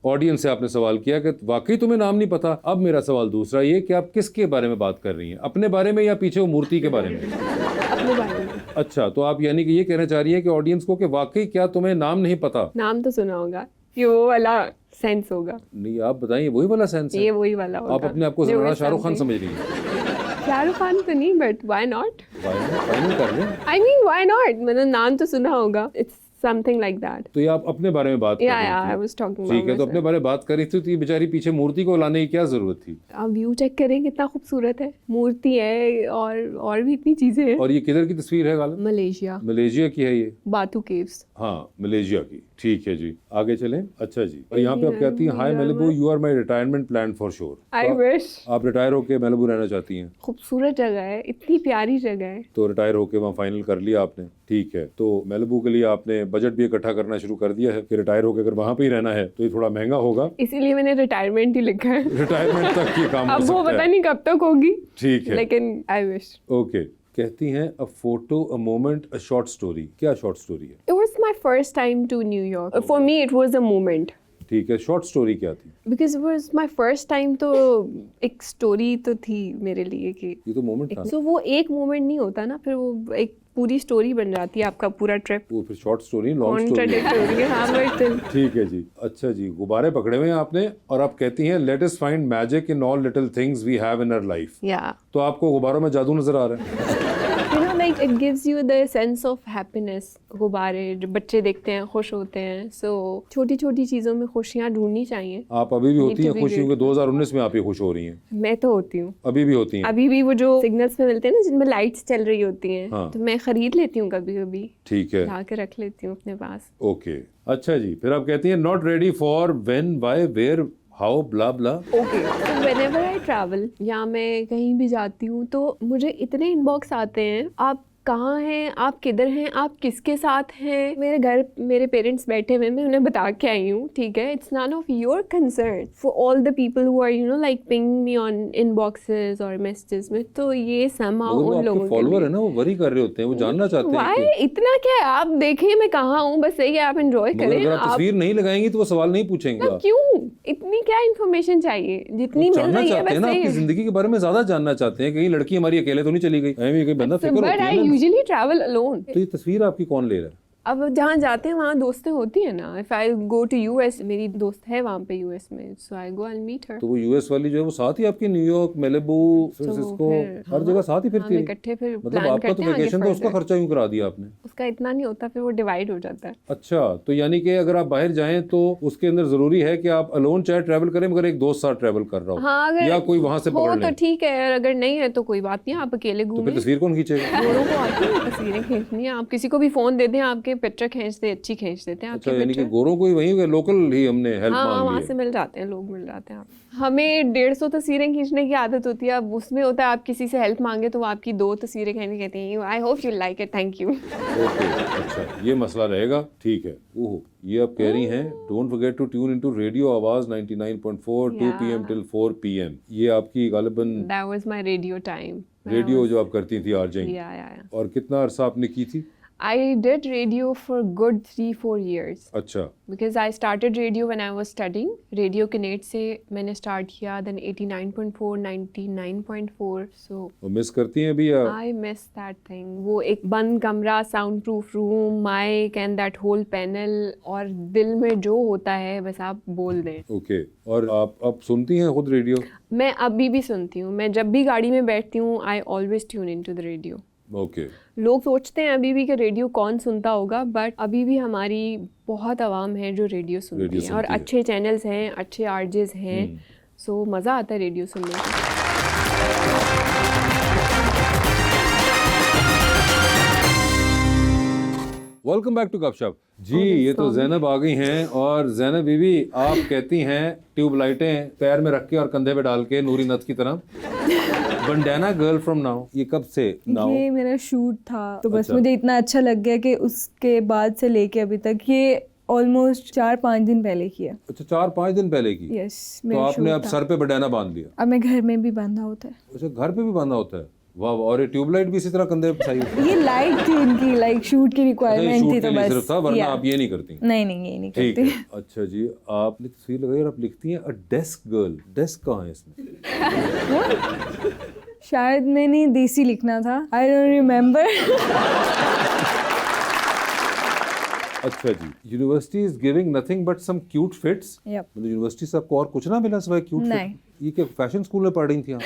Speaker 1: ऑडियंस से आपने सवाल किया कि वाकई तुम्हें नाम नहीं पता। अब मेरा सवाल दूसरा ये कि आप किसके बारे में बात कर रही हैं, अपने बारे में या पीछे वो मूर्ति के बारे में?
Speaker 6: अपने बारे में।
Speaker 1: अच्छा, तो आप यानी कि ये कहना चाह रही हैं कि ऑडियंस को कि वाकई क्या तुम्हें नाम नहीं पता?
Speaker 6: नाम तो सुना होगा, ये वो वाला सेंस होगा।
Speaker 1: नहीं, आप बताइए वही वाला सेंस है?
Speaker 6: ये वही वाला होगा।
Speaker 1: आप अपने आप को ज़रा शाहरुख खान समझ रही हैं?
Speaker 6: शाहरुख खान तो नहीं, बट व्हाई नॉट?
Speaker 1: फाइनल कर लें।
Speaker 6: आई मीन व्हाई नॉट, मतलब नाम तो सुना होगा। It's something like that.
Speaker 1: तो ये आप अपने बारे में बात कर रही थी?
Speaker 6: आई वाज टॉकिंग
Speaker 1: ठीक है, तो अपने बारे में बात कर रही थी, तो ये बेचारी पीछे मूर्ति को लाने की क्या जरूरत थी?
Speaker 6: आप व्यू चेक करें कितना खूबसूरत है, मूर्ति है और भी इतनी चीजें हैं।
Speaker 1: और ये किधर की तस्वीर है गालिब? मलेशिया की है ये?
Speaker 6: बातू केव्स।
Speaker 1: हाँ, मलेशिया की। ठीक है जी, आगे चलें। अच्छा जी, और यहाँ पे आप कहती हैं hi Malibu you are my retirement plan for sure.
Speaker 6: I wish.
Speaker 1: आप रिटायर होके मैलिबू रहना चाहती हैं?
Speaker 6: खूबसूरत जगह है, इतनी प्यारी जगह है।
Speaker 1: तो रिटायर होके वहाँ फाइनल कर लिया आपने? ठीक है, तो मैलिबू के लिए आपने बजट भी इकट्ठा करना शुरू कर दिया है कि रिटायर होकर अगर वहाँ पे ही रहना है तो ये थोड़ा महंगा होगा,
Speaker 6: इसीलिए मैंने रिटायरमेंट ही लिखा है।
Speaker 1: रिटायरमेंट तक ये काम हो
Speaker 6: अब वो
Speaker 1: सकता
Speaker 6: पता
Speaker 1: है।
Speaker 6: नहीं कब तक होगी,
Speaker 1: ठीक है,
Speaker 6: लेकिन आई विश।
Speaker 1: ओके। कहती हैं a photo, a moment, a short story. क्या शॉर्ट स्टोरी है?
Speaker 6: It was my first time to New York. For me, it was a moment.
Speaker 1: ठीक है, शॉर्ट स्टोरी क्या थी?
Speaker 6: Because it was my first time, तो एक story तो थी मेरे लिए कि
Speaker 1: ये तो मोमेंट था।
Speaker 6: so वो एक मोमेंट नहीं होता ना, फिर वो एक पूरी स्टोरी बन जाती है आपका पूरा ट्रिप।
Speaker 1: वो फिर short story, long story.
Speaker 6: Contradictory, हाँ बट
Speaker 1: ठीक है जी। अच्छा जी, गुब्बारे पकड़े हुए हैं आपने और आप कहती हैं let us find magic in all little things we have in our life.
Speaker 6: या
Speaker 1: तो आपको गुब्बारों में जादू नजर आ रहा है?
Speaker 6: you know like it gives you the sense of happiness। गुब्बारे जो बच्चे देखते हैं खुश होते हैं, so छोटी छोटी चीज़ों में खुशियाँ ढूंढनी चाहिए।
Speaker 1: आप अभी भी होती
Speaker 6: Need
Speaker 1: हैं
Speaker 6: to be
Speaker 1: खुशी,
Speaker 6: grateful।
Speaker 1: क्योंकि 2019 में आप ही खुश हो रही हैं।
Speaker 6: मैं तो होती हूँ,
Speaker 1: अभी भी होती हैं?
Speaker 6: अभी भी वो जो सिग्नल्स में मिलते हैं ना जिनमें लाइट्स चल रही होती हैं,
Speaker 1: हाँ।
Speaker 6: तो मैं खरीद लेती हूँ कभी कभी,
Speaker 1: ठीक है,
Speaker 6: ला के रख लेती हूँ अपने पास।
Speaker 1: ओके। अच्छा जी, फिर आप कहती हैं not ready for when, why, where, how, blah blah.
Speaker 6: Okay, तो व्हेनेवर आई ट्रैवल या मैं कहीं भी जाती हूँ तो मुझे इतने इनबॉक्स आते हैं, आप कहाँ हैं, आप किधर हैं, आप किसके साथ हैं। मेरे घर मेरे पेरेंट्स बैठे हुए, मैं उन्हें बता के आई हूँ, ठीक है, it's none of your concern for all the people who are like ping me on inboxes और मैसेजेस में। तो ये समहाउ उन लोगों के
Speaker 1: फॉलोअर है ना, वो वरी कर रहे होते हैं, वो जानना चाहते हैं
Speaker 6: Why?
Speaker 1: कि
Speaker 6: इतना क्या है, आप देखिए मैं कहाँ हूँ, बस यही है, आप एंजॉय
Speaker 1: मगर
Speaker 6: करें।
Speaker 1: अगर आप तस्वीर नहीं लगाएंगी तो वो सवाल नहीं पूछेंगे।
Speaker 6: आप क्यों, इतनी क्या इन्फॉर्मेशन चाहिए, जितनी
Speaker 1: वो
Speaker 6: मिल
Speaker 1: जानना
Speaker 6: रही है
Speaker 1: चाहते हैं
Speaker 6: बस
Speaker 1: ना,
Speaker 6: सही
Speaker 1: आपकी
Speaker 6: है।
Speaker 1: जिंदगी के बारे में ज्यादा जानना चाहते हैं। कहीं लड़की हमारी अकेले तो नहीं चली गई, ऐਵੇਂ कहीं बंदा फिक्र
Speaker 6: बट
Speaker 1: होती
Speaker 6: आई
Speaker 1: है ना।
Speaker 6: Usually travel alone.
Speaker 1: तो ये तस्वीर आपकी कौन ले रहा है?
Speaker 6: अब जहाँ जाते हैं वहाँ दोस्तें होती है ना। If I go to US, मेरी दोस्त है वहाँ पे यूएस में, सो आई गो, आई विल मीट हर।
Speaker 1: तो वो यूएस वाली जो है वो साथ ही आपकी न्यूयॉर्क, मेलेबू, फ्रांसिस्को, हर जगह साथ ही फिरती
Speaker 6: हम
Speaker 1: है।
Speaker 6: इकट्ठे फिर
Speaker 1: मतलब
Speaker 6: प्लान
Speaker 1: आपका तो
Speaker 6: करते हैं आगे
Speaker 1: वेकेशन था, उसका
Speaker 6: further।
Speaker 1: खर्चा क्यों करा दिया आपने?
Speaker 6: उसका इतना नहीं होता, फिर वो डिवाइड हो जाता है।
Speaker 1: अच्छा, तो यानी कि अगर आप बाहर जाएं तो उसके अंदर जरूरी है कि आप अलोन चाहे ट्रैवल करें, मगर एक दोस्त साथ ट्रैवल कर रहा हो,
Speaker 6: हाँ, अगर
Speaker 1: या कोई वहां से
Speaker 6: हो
Speaker 1: पकड़
Speaker 6: तो
Speaker 1: ले।
Speaker 6: ठीक है, और अगर नहीं है तो कोई बात नहीं, आप अकेले
Speaker 1: तो फिर
Speaker 6: घूमें।
Speaker 1: तस्वीर कौन खींचेगा?
Speaker 6: लोगों को आती है तस्वीरें खींचनी, आप किसी को भी फोन दे दें, आपके पिक्चर खींच दे, अच्छी खींच देते हैं
Speaker 1: अच्छा,
Speaker 6: आपके
Speaker 1: यानी कि
Speaker 6: पिक्चर।
Speaker 1: गोरों को ही वहीं लोकल ही हमने हेल्प
Speaker 6: हाँ,
Speaker 1: मांग
Speaker 6: वहाँ
Speaker 1: ली
Speaker 6: से
Speaker 1: है।
Speaker 6: मिल जाते हैं, लोग मिल जाते हैं। हमें 150 तस्वीरें खींचने की आदत होती है। अब उसमें होता है आप किसी से हेल्प मांगे तो वो आपकी 2 तस्वीरें खींचने कहते हैं, I hope you like it, thank you.
Speaker 1: Okay, अच्छा, ये मसला रहेगा, ठीक है। ओह, ये आप कह रही हैं don't forget to tune into radio Awaaz 99.4 2 PM till 4 PM। ये आपकी गालिबन
Speaker 6: that was my radio time.
Speaker 1: Radio जो आप करती थी आरजे,
Speaker 6: या
Speaker 1: और कितना अरसा आपने की थी?
Speaker 6: I did radio for good 3-4 years
Speaker 1: अच्छा,
Speaker 6: because I started radio when I was studying. Radio Connect से मैंने start किया, then 89.4, 99.4. So
Speaker 1: वो मिस करती हैं अभी या?
Speaker 6: I miss that thing. वो एक बंद कमरा, sound proof room, mic and that whole panel, और दिल में जो होता है बस आप बोल दें।
Speaker 1: ओके, और आप अब सुनती हैं खुद रेडियो?
Speaker 6: मैं अभी भी सुनती हूँ। मैं जब भी गाड़ी में बैठती हूँ, I always tune into the radio.
Speaker 1: Okay,
Speaker 6: लोग सोचते हैं अभी भी कि रेडियो कौन सुनता होगा, बट अभी भी हमारी बहुत आवाम है जो रेडियो सुनती
Speaker 1: रेडियो
Speaker 6: है, और
Speaker 1: सुनती है।
Speaker 6: अच्छे चैनल्स हैं, अच्छे आरजेस हैं, सो मज़ा आता है रेडियो सुनने में।
Speaker 1: वेलकम बैक टू गपशप जी। ये तो जैनब आ गई हैं, और जैनब बीवी आप कहती हैं ट्यूबलाइटें पैर में रख के और कंधे पे डाल के नूरी नथ की तरह, बंडाना गर्ल फ्रॉम नाउ। ये कब से नाउ?
Speaker 7: ये मेरा शूट था, तो बस
Speaker 1: अच्छा।
Speaker 7: मुझे इतना अच्छा लग गया कि उसके बाद से लेके अभी तक, ये ऑलमोस्ट 4-5 दिन पहले किया।
Speaker 1: अच्छा, 4-5 दिन पहले की?
Speaker 7: यस,
Speaker 1: तो
Speaker 7: मेरा
Speaker 1: आपने अब
Speaker 7: शूट था।
Speaker 1: सर पे बंडाना बांध लिया?
Speaker 7: अब मैं घर में भी बांधा होता है।
Speaker 1: अच्छा, घर पे भी बांधा होता है? वाह वाह, और ये ट्यूबलाइट भी इसी तरह कंधे पे चाहिए?
Speaker 7: ये लाइट थी इनकी, लाइक शूट की
Speaker 1: अच्छा, ये
Speaker 7: रिक्वायरमेंट
Speaker 1: शूट
Speaker 7: थी,
Speaker 1: के
Speaker 7: तो
Speaker 1: लिए
Speaker 7: बस
Speaker 1: सिर्फ था, वरना
Speaker 7: या।
Speaker 1: आप ये नहीं करती?
Speaker 7: नहीं, ये नहीं
Speaker 1: ठीक
Speaker 7: करती।
Speaker 1: है। अच्छा जी, आपने तस्वीर लगाई और आप लिखती हैं अ डेस्क गर्ल। डेस्क कहाँ है इसमें?
Speaker 7: शायद मैंने देसी लिखना था, आई डोंट रिमेम्बर।
Speaker 1: अच्छा जी, university is giving nothing but some cute fits.
Speaker 7: Yup,
Speaker 1: मतलब यूनिवर्सिटी से आपको और कुछ ना मिला सिवाय क्यूट
Speaker 7: नहीं।
Speaker 1: फिट? ये क्या फैशन स्कूल में पढ़ रही थी आप?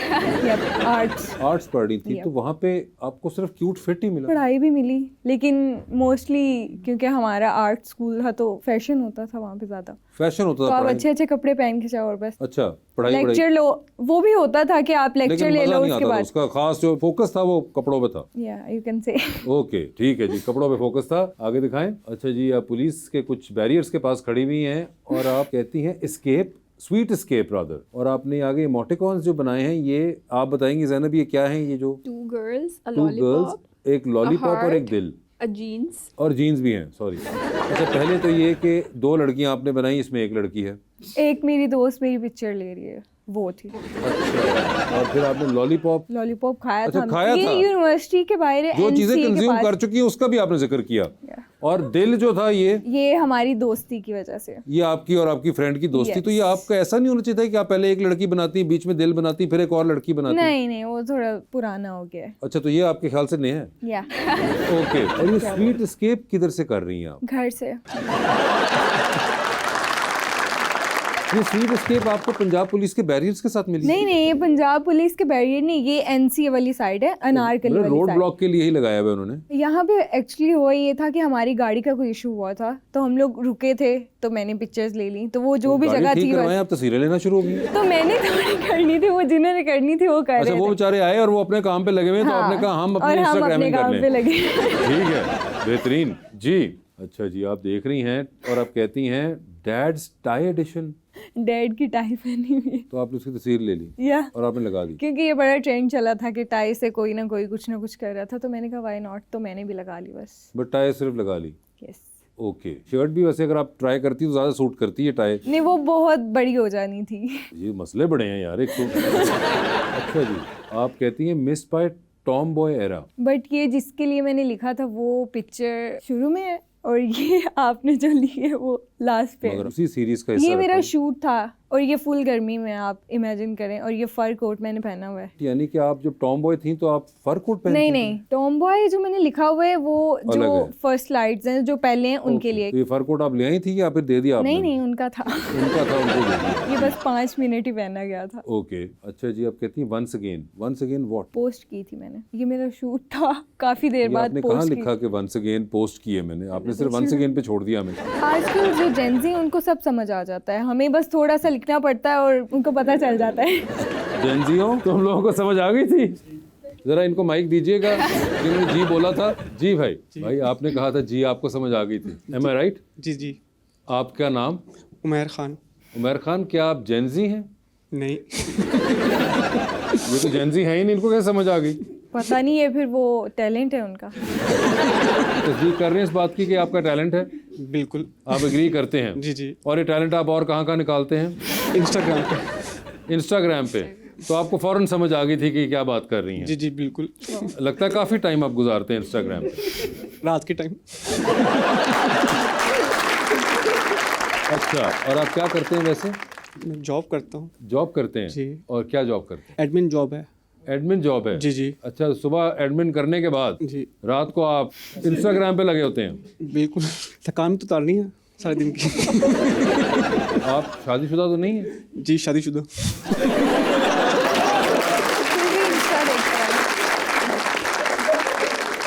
Speaker 7: Yup, arts.
Speaker 1: आर्ट्स पढ़ रही थी,
Speaker 7: Yep.
Speaker 1: तो वहाँ पे आपको सिर्फ क्यूट फिट ही मिला?
Speaker 7: पढ़ाई भी मिली, लेकिन मोस्टली क्योंकि हमारा आर्ट स्कूल था तो फैशन होता था वहाँ पे ज़्यादा,
Speaker 1: फैशन होता
Speaker 7: तो
Speaker 1: था
Speaker 7: आप
Speaker 1: पढ़ाई?
Speaker 7: अच्छे कपड़े पहन के जाओ और बस।
Speaker 1: अच्छा, पढ़ाई
Speaker 7: लेक्चर लो, वो भी होता था कि आप लेक्चर
Speaker 1: लेकिन
Speaker 7: ले
Speaker 1: मजा
Speaker 7: लो,
Speaker 1: नहीं
Speaker 7: उसके
Speaker 1: आता था,
Speaker 7: बाद
Speaker 1: उसका खास जो फोकस था वो कपड़ों पे था।
Speaker 7: या यू कैन से।
Speaker 1: ओके, ठीक है जी, कपड़ों पे फोकस था। आगे दिखाएं। अच्छा जी, आप पुलिस के कुछ बैरियर्स के पास खड़ी हुई हैं और आप कहती हैं एस्केप, स्वीट एस्केप रादर, और आपने आगे इमोटिकॉन्स जो बनाए हैं, ये आप बताएंगी ज़ैनब, ये क्या हैं? ये जो
Speaker 6: Two girls, a
Speaker 1: two girls,
Speaker 6: lollipop,
Speaker 1: एक लॉलीपॉप और एक
Speaker 6: heart,
Speaker 1: दिल।
Speaker 6: a jeans.
Speaker 1: और जीन्स भी हैं, सॉरी। अच्छा, पहले तो ये कि 2 लड़कियां आपने बनाई, इसमें 1 लड़की है।
Speaker 7: एक मेरी दोस्त मेरी पिक्चर ले रही है, वो थी।
Speaker 1: अच्छा, और फिर आपने लॉलीपॉप
Speaker 7: खाया
Speaker 1: अच्छा,
Speaker 7: था।
Speaker 1: खाया
Speaker 7: ये
Speaker 1: था।
Speaker 7: यूनिवर्सिटी के बाहर
Speaker 1: जो चीजें
Speaker 7: NCA के
Speaker 1: कंज्यूम
Speaker 7: पास।
Speaker 1: कर चुकी हैं उसका भी आपने जिक्र किया। और दिल जो था ये
Speaker 7: हमारी दोस्ती की वजह से।
Speaker 1: ये आपकी और आपकी फ्रेंड की दोस्ती। तो ये आपका ऐसा नहीं होना चाहिए था कि आप पहले एक लड़की बनाती, बीच में दिल बनाती, फिर एक और लड़की बनाती?
Speaker 7: नहीं, वो थोड़ा पुराना हो गया है।
Speaker 1: अच्छा, तो ये आपके ख्याल से नहीं है?
Speaker 7: या
Speaker 1: ओके। और ये स्वीट एस्केप किधर से कर रही हैं आप?
Speaker 7: घर से।
Speaker 1: ये स्वीट एस्केप आपको पंजाब पुलिस के बैरियर्स के साथ मिली?
Speaker 7: नहीं, ये पंजाब पुलिस के बैरियर नहीं, ये NCA वाली साइड है, अनारकली वाली
Speaker 1: रोड
Speaker 7: साइड।
Speaker 1: ब्लॉक के लिए ही लगाया हुआ उन्होंने।
Speaker 7: यहाँ पे एक्चुअली हुआ ये था कि हमारी गाड़ी का कोई इशू हुआ था, तो हम लोग रुके थे, तो मैंने पिक्चर्स ले ली। तो वो जो भी जगह थी
Speaker 1: आप तस्वीरें लेना शुरू हो गई?
Speaker 7: तो मैंने थोड़ी करनी थी, वो जिन्होंने करनी थी वो कर रहे थे।
Speaker 1: वो बेचारे आए और वो अपने काम पे लगे हुए, तो आपने कहा हम अपने इंस्टाग्रामिंग कर लें। ठीक है, बेहतरीन जी। अच्छा जी, आप देख रही हैं और आप कहती हैं डैड्स टाई एडिशन।
Speaker 7: डैड की टाई पहनी हुई।
Speaker 1: तो आपने उसकी तस्वीर ले ली
Speaker 7: या
Speaker 1: और आपने लगा दी,
Speaker 7: क्योंकि ये बड़ा ट्रेंड चला था कि टाई से कोई ना कोई कुछ ना कुछ कर रहा था, तो मैंने कहा व्हाई नॉट, तो मैंने भी लगा ली बस।
Speaker 1: बट टाई सिर्फ लगा ली?
Speaker 7: यस।
Speaker 1: ओके। शर्ट भी वैसे अगर आप ट्राई करती तो ज़्यादा सूट करती है टाई?
Speaker 7: नहीं, वो बहुत बड़ी हो जानी थी।
Speaker 1: ये मसले बड़े हैं यार एक तो। अच्छा जी, आप कहती हैं miss bye Tom boy era.
Speaker 7: But ये जिसके लिए मैंने लिखा था वो पिक्चर शुरू में है और ये आपने जो ली है वो लास्ट पे।
Speaker 1: मगर उसी सीरीज का हिस्सा
Speaker 7: ये मेरा
Speaker 1: रखा
Speaker 7: शूट था और ये फुल गर्मी में आप इमेजिन करें, और ये फर कोट मैंने पहना हुआ है।
Speaker 1: यानी कि आप जब टॉम बॉय थी तो आप फर कोट पहनती
Speaker 7: नहीं, टॉम बॉय जो मैंने लिखा हुआ है वो
Speaker 1: अलग
Speaker 7: जो
Speaker 1: है।
Speaker 7: फर्स्ट स्लाइड्स हैं जो पहले हैं उनके लिए।
Speaker 1: तो ये फर कोट आप ले आई थी या फिर दे दिया आपने?
Speaker 7: नहीं, उनका था।
Speaker 1: उनका था, उनको दे दिया।
Speaker 7: ये बस 5 मिनट ही पहना गया था।
Speaker 1: ओके। अच्छा जी, आप कहती हैं वंस अगेन व्हाट?
Speaker 7: पोस्ट की थी मैंने, ये मेरा शूट था, काफी देर बाद
Speaker 1: आपने
Speaker 7: पोस्ट
Speaker 1: कहाँ
Speaker 7: की।
Speaker 1: लिखा कि वंस अगेन पोस्ट की है मैंने? आपने सिर्फ वंस अगेन पे छोड़ दिया हमें।
Speaker 7: आजकल जो जेंजी उनको सब समझ आ जाता है, हमें बस थोड़ा सा लिखना पड़ता है और उनको पता चल जाता है।
Speaker 1: जेंजी हो तो हम लोगों को समझ आ गई थी। जरा इनको माइक दीजिएगा, जिन्होंने जी बोला था। जी भाई आपने कहा था जी, आपको समझ आ गई थी। एम आई राइट?
Speaker 12: जी।
Speaker 1: आपका नाम?
Speaker 12: उमैर खान।
Speaker 1: उमैर खान, क्या आप जेंजी हैं?
Speaker 12: नहीं।
Speaker 1: ये तो जेंजी है ही नहीं, इनको कैसे समझ आ गई?
Speaker 7: पता नहीं है, फिर वो टैलेंट है उनका।
Speaker 1: तस्दीक कर रहे हैं इस बात की कि आपका टैलेंट है?
Speaker 12: बिल्कुल।
Speaker 1: आप एग्री करते हैं?
Speaker 12: जी।
Speaker 1: और ये टैलेंट आप और कहाँ निकालते हैं? इंस्टाग्राम पे। तो आपको फौरन समझ आ गई थी कि क्या बात कर रही हैं?
Speaker 12: जी बिल्कुल।
Speaker 1: लगता है काफ़ी टाइम आप गुजारते हैं इंस्टाग्राम पे?
Speaker 12: रात के टाइम।
Speaker 1: अच्छा, और आप क्या करते हैं वैसे?
Speaker 12: मैं जॉब करता हूँ।
Speaker 1: जॉब करते हैं
Speaker 12: जी।
Speaker 1: और क्या जॉब करते हैं?
Speaker 12: एडमिन जॉब है।
Speaker 1: एडमिन जॉब है?
Speaker 12: जी। अच्छा,
Speaker 1: सुबह एडमिन करने के बाद
Speaker 12: जी
Speaker 1: रात को आप इंस्टाग्राम पे लगे होते हैं?
Speaker 12: बिल्कुल। थकान तो उतारनी है सारे दिन की।
Speaker 1: आप शादीशुदा तो नहीं है?
Speaker 12: जी, शादीशुदा।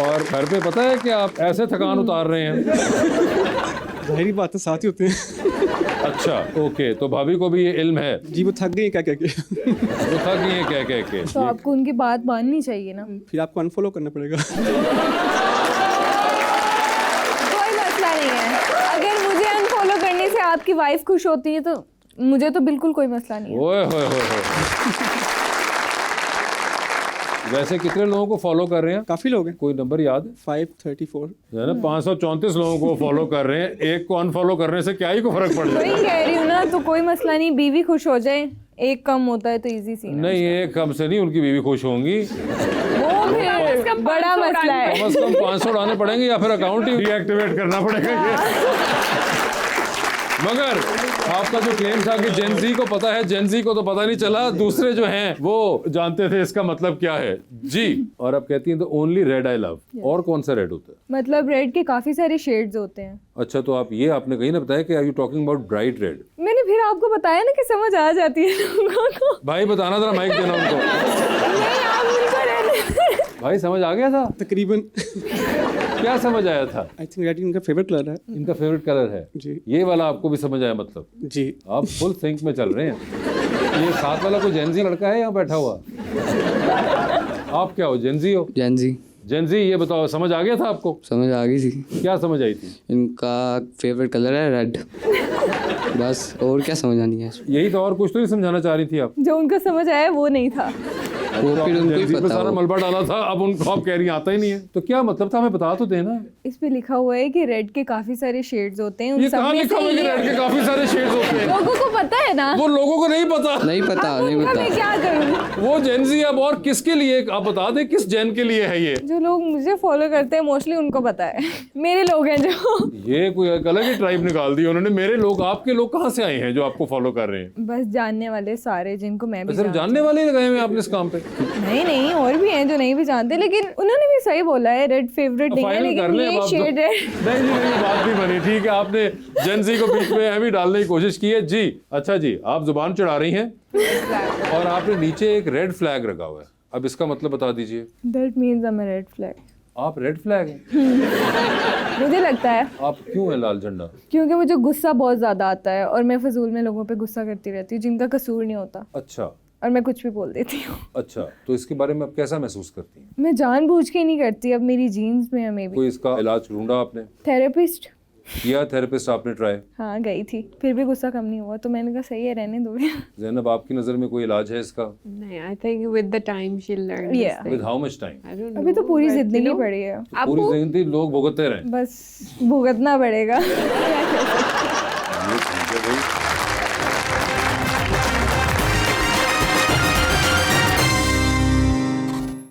Speaker 1: और घर पे पता है कि आप ऐसे थकान उतार रहे हैं?
Speaker 12: जाहिर बात है, साथ ही होते हैं।
Speaker 1: अच्छा, ओके। तो भाभी को भी ये इल्म है?
Speaker 12: जी, वो थक गई है क्या कह के।
Speaker 1: वो थक गई है क्या कह के?
Speaker 7: तो आपको उनकी बात माननी चाहिए ना।
Speaker 12: फिर आपको अनफॉलो करना पड़ेगा।
Speaker 7: कोई मसला नहीं है, अगर मुझे अनफॉलो करने से आपकी वाइफ खुश होती है तो मुझे तो बिल्कुल कोई मसला नहीं है।
Speaker 1: ओए होए। वैसे कितने लोगों को फॉलो कर रहे हैं?
Speaker 12: काफी लोग हैं।
Speaker 1: कोई नंबर याद है?
Speaker 12: 534
Speaker 1: है ना, 534 लोगों को फॉलो कर रहे हैं। एक को अनफॉलो करने से क्या ही को फर्क पड़
Speaker 7: वही
Speaker 1: जाए?
Speaker 7: कह रही हूँ ना, तो कोई मसला नहीं, बीवी खुश हो जाए, एक कम होता है तो इजी सीन है।
Speaker 1: नहीं, एक कम से नहीं, उनकी बीवी खुश होंगी।
Speaker 7: वो फिर बड़ा मसला है।
Speaker 1: कम से कम 500 उड़ाने पड़ेंगे या फिर अकाउंट ही डीएक्टिवेट करना पड़ेगा। मगर आपका जो क्लेम था कि जेंजी को पता है, जेंजी को तो पता नहीं चला, दूसरे जो हैं वो जानते थे इसका मतलब क्या है। जी। और आप कहती हैं तो ओनली रेड आई लव। और कौन सा रेड होता है?
Speaker 7: मतलब रेड के काफी सारे शेड्स होते हैं।
Speaker 1: अच्छा, तो आप ये आपने कहीं ना बताया कि are you talking about bright red?
Speaker 7: मैंने फिर आपको बताया ना कि समझ आ जाती है लोगों को।
Speaker 1: भाई बताना, जरा माइक देना उनको।
Speaker 7: नहीं, आप उनको रहने।
Speaker 1: भाई समझ आ गया था
Speaker 12: तकरीबन।
Speaker 1: क्या समझ आया था?
Speaker 12: आई थिंक रेड इनका फेवरेट कलर है।
Speaker 1: इनका फेवरेट कलर है
Speaker 12: जी।
Speaker 1: ये वाला आपको भी समझ आया मतलब?
Speaker 12: जी।
Speaker 1: आप फुल सिंक में चल रहे हैं। ये साथ वाला कोई जेंजी लड़का है यहाँ बैठा हुआ? आप क्या हो, जेंजी हो? जेंजी, ये बताओ, समझ आ गया था आपको?
Speaker 13: समझ आ गई थी।
Speaker 1: क्या समझ आई थी?
Speaker 13: इनका फेवरेट कलर है रेड। बस और क्या समझ आनी है?
Speaker 1: यही तो, और कुछ तो नहीं समझाना चाह रही थी आप?
Speaker 7: जो उनको समझ आया वो नहीं था।
Speaker 13: वो फिर उनको ही
Speaker 1: Gen Z पे
Speaker 13: पता
Speaker 1: सारा
Speaker 13: हो।
Speaker 1: मलबा डाला था, अब उनको आप कह रही हैं आता ही नहीं है, तो क्या मतलब था, हमें बता तो देना।
Speaker 7: इस पे लिखा हुआ है कि रेड के काफी सारे शेड्स होते हैं, उन
Speaker 1: ये
Speaker 7: सब
Speaker 1: कहाँ
Speaker 7: में
Speaker 1: लिखा
Speaker 7: से
Speaker 1: हुआ है कि
Speaker 7: ये-
Speaker 1: रेड के काफी सारे शेड्स होते हैं?
Speaker 7: लोगों को पता है ना,
Speaker 1: वो लोगों को नहीं पता,
Speaker 13: नहीं पता, नहीं
Speaker 7: उनका मैं
Speaker 13: पता।
Speaker 7: क्या करूं।
Speaker 1: वो जेन ज़ी अब और किसके लिए, आप बता दें किस जेन के लिए है ये?
Speaker 7: जो लोग मुझे फॉलो करते हैं मोस्टली उनको पता है, मेरे लोग हैं जो।
Speaker 1: ये कोई एक अलग ही ट्राइब निकाल दी उन्होंने। मेरे लोग, आपके लोग कहाँ से आए हैं जो आपको फॉलो कर रहे हैं?
Speaker 7: बस जानने वाले सारे जिनको मैं भी
Speaker 1: सिर्फ
Speaker 7: जानती
Speaker 1: जानने वाले ही लगाए हुए हैं आपने इस काम पे?
Speaker 7: हूं। नहीं और भी हैं जो नहीं भी जानते, लेकिन उन्होंने भी सही बोला है, रेड फेवरेट नहीं है
Speaker 1: फाइनल कर
Speaker 7: लेकिन
Speaker 1: ले
Speaker 7: ये
Speaker 1: अब आप तो।
Speaker 7: शेड है।
Speaker 1: नहीं बात भी बनी, ठीक है, आपने जेन ज़ी को बीच में भी डालने की कोशिश की है जी। अच्छा जी, आप जुबान चढ़ा रही हैं और आपने नीचे एक रेड फ्लैग रखा हुआ है, अब इसका मतलब बता दीजिए।
Speaker 7: That means I am red flag.
Speaker 1: आप रेड फ्लैग हैं?
Speaker 7: मुझे लगता है
Speaker 1: आप क्यों है लाल झंडा?
Speaker 7: क्योंकि मुझे गुस्सा बहुत ज्यादा आता है और मैं फजूल में लोगों पे गुस्सा करती रहती हूँ जिनका कसूर नहीं होता,
Speaker 1: अच्छा
Speaker 7: और मैं कुछ भी बोल देती हूँ।
Speaker 1: अच्छा, तो इसके बारे में आप कैसा महसूस करती हैं?
Speaker 7: मैं जानबूझ के नहीं करती, अब मेरी जीन्स में है मे बी।
Speaker 1: कोई इसका इलाज ढूंढा आपने?
Speaker 7: थेरेपिस्ट
Speaker 1: किया थेरेपिस्ट आपने ट्राई?
Speaker 7: हाँ गई थी, फिर भी गुस्सा कम नहीं हुआ, तो मैंने कहा सही है रहने दो।
Speaker 1: ज़ैनब, आपकी नज़र में कोई इलाज है इसका?
Speaker 6: नहीं, I think with the time she'll learn this
Speaker 7: Yeah.
Speaker 6: thing.
Speaker 1: With how much time?
Speaker 6: I don't know.
Speaker 7: अभी तो पूरी
Speaker 6: but, you
Speaker 7: जिंदगी
Speaker 6: know,
Speaker 7: पड़ी है,
Speaker 1: पूरी जिंदगी लोग भुगतते रहें।
Speaker 7: बस भुगतना पड़ेगा।
Speaker 1: ये ठीक है भाई।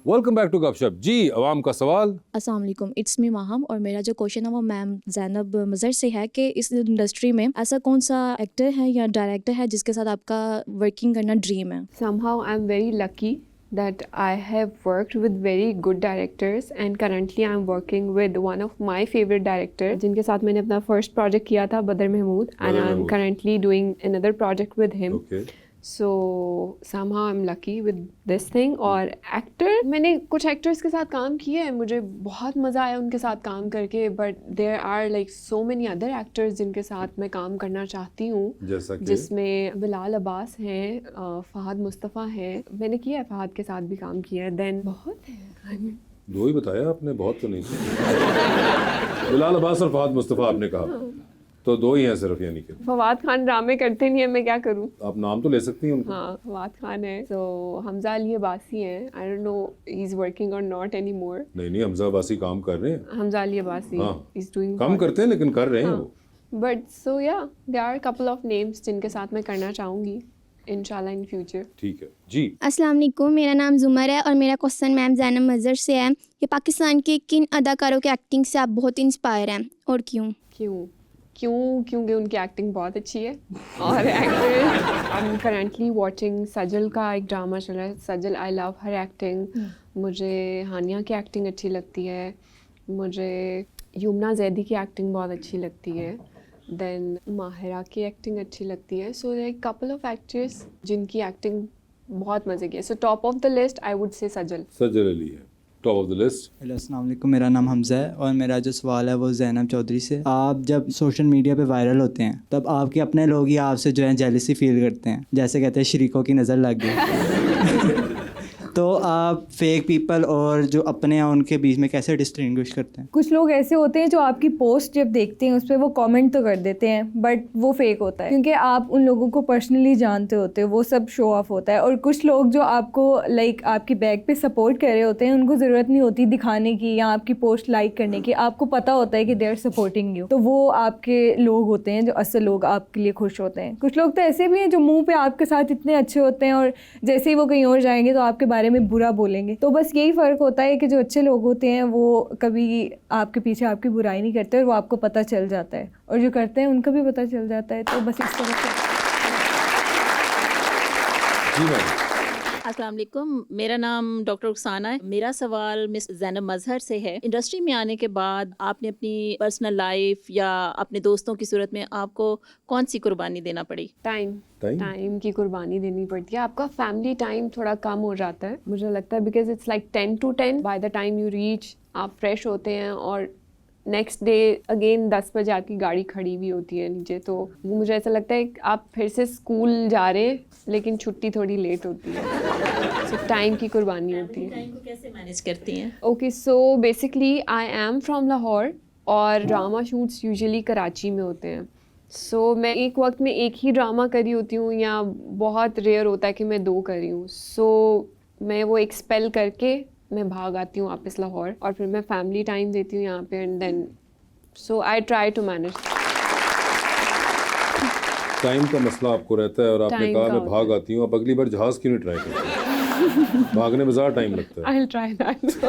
Speaker 1: वेलकम बैक टू गपशप जी। अवाम का सवाल।
Speaker 14: अस्सलाम वालेकुम, इट्स मी माहम, और मेरा जो क्वेश्चन है वो मैम ज़ैनब मज़र से है कि इस इंडस्ट्री में ऐसा कौन सा एक्टर है या डायरेक्टर है जिसके साथ आपका वर्किंग करना ड्रीम है?
Speaker 6: Somehow I'm very lucky that I have worked with very good directors, and currently I'm working with one of my favorite directors जिनके साथ मैंने अपना first project किया था, Badar Mahmood, and I'm
Speaker 1: Mahmood.
Speaker 6: currently doing another project with him.
Speaker 1: Okay,
Speaker 6: So somehow I'm lucky with this thing. और actor, मैंने कुछ actors के साथ काम किए हैं, मुझे बहुत मज़ा आया उनके साथ काम करके, but there are like so many other actors जिनके साथ मैं काम करना चाहती हूँ,
Speaker 1: जैसा कि
Speaker 6: जिसमें बिलाल अब्बास हैं, फ़हद मुस्तफ़ा हैं, मैंने किया है, फ़हद के साथ भी काम किया है, देन बहुत है।
Speaker 1: दो ही बताया आपने, बहुत तो नहीं। बिलाल अब्बास और फहद मुस्तफ़ा आपने कहा, तो दो ही हैं सिर्फ, यानी कि
Speaker 6: फवाद खान ड्रामे करते नहीं है, मैं क्या करूँ।
Speaker 1: आप नाम तो ले सकती हैं उनका।
Speaker 6: हाँ, फवाद खान है, तो हमजा अली अब्बासी हैं, I don't know he is working और नॉट एनी मोर।
Speaker 1: नहीं, हमजा अब्बासी काम कर रहे हैं।
Speaker 6: हमजा अली अब्बासी
Speaker 1: हाँ,
Speaker 6: इज़ डूइंग,
Speaker 1: कम करते हैं लेकिन कर रहे हैं वो।
Speaker 6: But so yeah there are couple of names जिनके साथ मैं करना चाहूँगी इंशाल्लाह इन फ्यूचर।
Speaker 1: ठीक है जी।
Speaker 9: अस्सलाम वालेकुम, मेरा नाम जुमर है और मेरा क्वेश्चन मैम ज़ैनब मज़र से है कि पाकिस्तान के किन अदाकारों के एक्टिंग से आप बहुत इंस्पायर हैं और क्यों?
Speaker 6: क्योंकि उनकी एक्टिंग बहुत अच्छी है। और actor, I am currently watching Sajal का एक ड्रामा चल रहा है, सजल, आई लव हर एक्टिंग। मुझे हानिया की एक्टिंग अच्छी लगती है, मुझे यमुना जैदी की एक्टिंग बहुत अच्छी लगती है, देन माहिरा की एक्टिंग अच्छी लगती है। So like couple of actors जिनकी एक्टिंग बहुत मज़े की है। So top of the list I would say Sajal
Speaker 1: Ali है top of the list.
Speaker 15: Hello अस्सलाम वालेकुम, मेरा नाम हमज़ा है और मेरा जो सवाल है वो ज़ैनब चौधरी से। आप जब सोशल मीडिया पे वायरल होते हैं तब आपके अपने लोग ही आपसे जो है जेलसी फील करते हैं, जैसे कहते हैं शरीकों की नज़र लग गई। तो आप फेक पीपल और जो अपने हैं उनके बीच में कैसे डिस्टिंग्विश करते हैं?
Speaker 7: कुछ लोग ऐसे होते हैं जो आपकी पोस्ट जब देखते हैं उस पर वो कमेंट तो कर देते हैं, बट वो फेक होता है क्योंकि आप उन लोगों को पर्सनली जानते होते हो, वो सब शो ऑफ होता है। और कुछ लोग जो आपको लाइक आपकी बैक पे सपोर्ट कर रहे होते हैं, उनको ज़रूरत नहीं होती दिखाने की या आपकी पोस्ट लाइक करने की, आपको पता होता है कि दे आर सपोर्टिंग यू, तो वो आपके लोग होते हैं जो असल लोग आपके लिए खुश होते हैं। कुछ लोग तो ऐसे भी हैं जो मुँह पे आपके साथ इतने अच्छे होते हैं और जैसे ही वो कहीं और जाएंगे तो आपके बारे में बुरा बोलेंगे। तो बस यही फ़र्क होता है कि जो अच्छे लोग होते हैं वो कभी आपके पीछे आपकी बुराई नहीं करते और वो आपको पता चल जाता है, और जो करते हैं उनका भी पता चल जाता है। तो बस इस तरह से।
Speaker 5: अस्सलाम वालेकुम, मेरा नाम डॉक्टर रुखसाना है। मेरा सवाल मिस ज़ैनब मज़हर से है। इंडस्ट्री में आने के बाद आपने अपनी पर्सनल लाइफ या अपने दोस्तों की सूरत में आपको कौन सी कुर्बानी देना पड़ी?
Speaker 6: टाइम की कुर्बानी देनी पड़ती है। आपका फैमिली टाइम थोड़ा कम हो जाता है, मुझे लगता है, because it's like 10 to 10 by the time you reach. आप फ्रेश होते हैं और नेक्स्ट डे अगेन 10 बजे आपकी गाड़ी खड़ी हुई होती है नीचे, तो मुझे ऐसा लगता है कि आप फिर से स्कूल जा रहे हैं लेकिन छुट्टी थोड़ी लेट होती है। सो टाइम की कुर्बानी होती है।
Speaker 5: टाइम को कैसे मैनेज करती हैं?
Speaker 6: Okay, so basically I am from Lahore और ड्रामा शूट्स यूजुअली कराची में होते हैं। सो मैं एक वक्त में एक ही ड्रामा करी होती हूँ या बहुत रेयर होता है कि मैं 2 करी हूँ। सो मैं वो एक्सपेल करके मैं भाग आती हूँ वापस लाहौर और फिर मैं फैमिली टाइम देती हूँ यहाँ पे and then so I try to manage.
Speaker 1: Time का मसला आपको रहता है और आपने
Speaker 6: Time
Speaker 1: कहा
Speaker 6: का
Speaker 1: मैं
Speaker 6: होता
Speaker 1: भाग आती हूँ, अब अगली बार जहाज़ क्यों नहीं ट्राई करते? भागने में ज़्यादा टाइम लगता है।
Speaker 6: I will try that.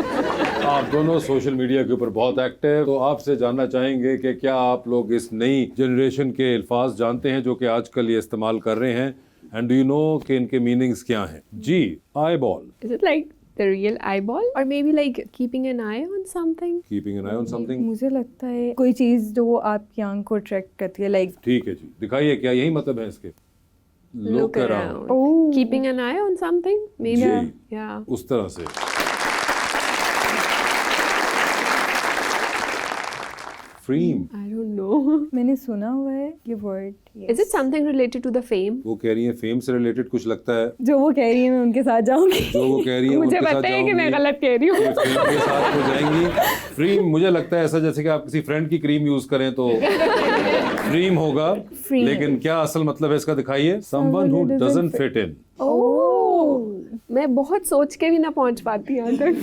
Speaker 1: आप दोनों सोशल मीडिया के ऊपर बहुत एक्टिव, तो आपसे जानना चाहेंगे कि क्या आप लोग इस नई जनरेशन के अल्फाज जानते हैं जो कि आजकल ये इस्तेमाल कर रहे हैं, एंड डू यू नो कि इनके मीनिंग्स क्या हैं? जी, eye ball,
Speaker 6: is it like the real eye ball और maybe like keeping an eye on something?
Speaker 1: Keeping an eye on something,
Speaker 7: मुझे लगता है कोई चीज़ जो आपकी आंख को अट्रैक्ट करती है, लाइक
Speaker 1: ठीक है जी, दिखाइए क्या यही मतलब है इसके?
Speaker 6: Look around. Keeping an eye on something? Maybe.
Speaker 1: Ji,
Speaker 6: Yeah.
Speaker 1: उस तरह से। फ्रीम,
Speaker 6: I don't know.
Speaker 7: मैंने सुना हुआ है ये word.
Speaker 6: Is it something related to the fame?
Speaker 1: वो कह रही है फेम से रिलेटेड कुछ लगता है,
Speaker 7: जो वो कह रही है मैं उनके साथ जाऊंगी।
Speaker 1: जो वो कह रही है
Speaker 6: मुझे
Speaker 1: उनके साथ
Speaker 6: पता है कि मैं
Speaker 1: जाऊंगी।
Speaker 6: गलत कह रही हूँ।
Speaker 1: ये फेम के साथ हो जाएंगी। फ्रीम मुझे लगता है ऐसा जैसे कि आप किसी फ्रेंड की क्रीम यूज करें तो फ्रीम होगा, लेकिन क्या असल मतलब है इसका? दिखाइए। Someone who doesn't fit in.
Speaker 6: Oh, मैं बहुत सोच के भी ना पहुंच पाती यहाँ तक।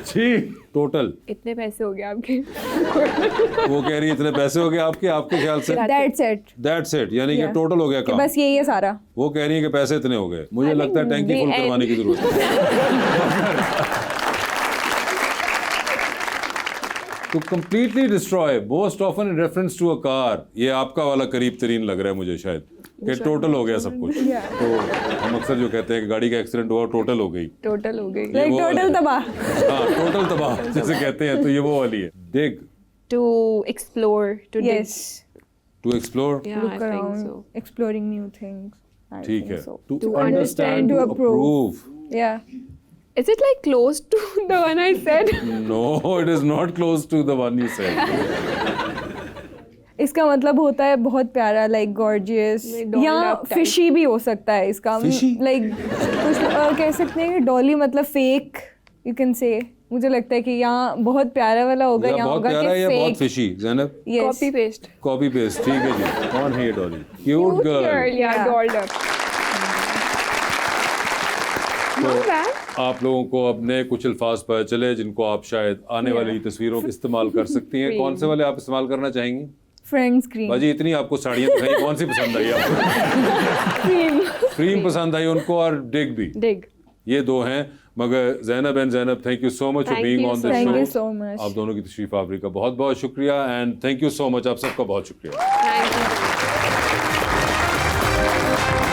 Speaker 1: जी, टोटल
Speaker 6: इतने पैसे हो गए आपके।
Speaker 1: वो कह रही है इतने पैसे हो गए आपके ख्याल से?
Speaker 7: That's it.
Speaker 1: दैट्स इट, यानी कि टोटल हो गया काम।
Speaker 7: बस यही है सारा।
Speaker 1: वो कह रही है कि पैसे इतने हो गए, मुझे लगता है टैंकी फुल करवाने की जरूरत है। To completely destroy, most often in reference to a car, ये आपका वाला करीब तरीन लग रहा है मुझे शायद, कि टोटल हो गया सब कुछ। तो हम अक्सर जो कहते हैं कि गाड़ी का एक्सीडेंट हुआ टोटल हो गई,
Speaker 6: टोटल हो गई।
Speaker 1: ये वो वाला
Speaker 7: टोटल
Speaker 1: है।
Speaker 7: तबाह।
Speaker 1: हाँ, टोटल तबाह जैसे कहते हैं, तो ये वो वाली है। Dig,
Speaker 6: To explore, to dig.
Speaker 7: Yes.
Speaker 1: to explore,
Speaker 6: Yeah, I
Speaker 7: Look
Speaker 6: think
Speaker 7: around,
Speaker 6: so.
Speaker 7: exploring new things. I
Speaker 1: ठीक
Speaker 7: think
Speaker 1: है।
Speaker 7: so.
Speaker 1: To
Speaker 6: understand,
Speaker 1: to
Speaker 7: to approve.
Speaker 1: approve.
Speaker 7: Yeah.
Speaker 6: Is it like close to the one I said?
Speaker 1: No, it is not close to the one you said.
Speaker 7: इसका मतलब होता है बहुत प्यारा, like gorgeous,
Speaker 6: dolled
Speaker 7: या
Speaker 6: up type.
Speaker 7: Fishy भी हो सकता है इसका।
Speaker 1: Fishy?
Speaker 7: लाइक कुछ कह सकते हैं कि डॉली मतलब फेक, यू कैन से। मुझे लगता है कि यहाँ बहुत प्यारा वाला होगा,
Speaker 1: या
Speaker 7: यहाँ
Speaker 1: बहुत
Speaker 7: होगा
Speaker 1: प्यारा
Speaker 7: कि
Speaker 1: या बहुत
Speaker 7: fake.
Speaker 1: Fishy? Zainab,
Speaker 7: Yes.
Speaker 6: Copy paste.
Speaker 1: Copy paste, ठीक है जी। कौन है ये Dolly? Cute
Speaker 6: Cute
Speaker 1: girl.
Speaker 6: girl, yeah, dolled up. Not bad.
Speaker 1: आप लोगों को अब नए कुछ अल्फाज पता चले जिनको आप शायद आने वाली तस्वीरों में इस्तेमाल कर सकती हैं। कौन से वाले आप इस्तेमाल करना चाहेंगी?
Speaker 7: Friends cream.
Speaker 1: बाजी, इतनी आपको साड़ियाँ दिखाई, कौन सी पसंद आई आपको? क्रीम पसंद आई उनको, और डिग भी।
Speaker 6: Dig.
Speaker 1: ये दो हैं। मगर Zainab and Zainab, thank you so much for
Speaker 6: Thank
Speaker 1: being
Speaker 6: you
Speaker 1: on
Speaker 6: so
Speaker 1: this
Speaker 7: Thank you
Speaker 1: show.
Speaker 7: so much.
Speaker 1: आप दोनों की तशरीफ आवरी का बहुत बहुत शुक्रिया, and thank you so much, आप सबका बहुत शुक्रिया।
Speaker 6: Thank you.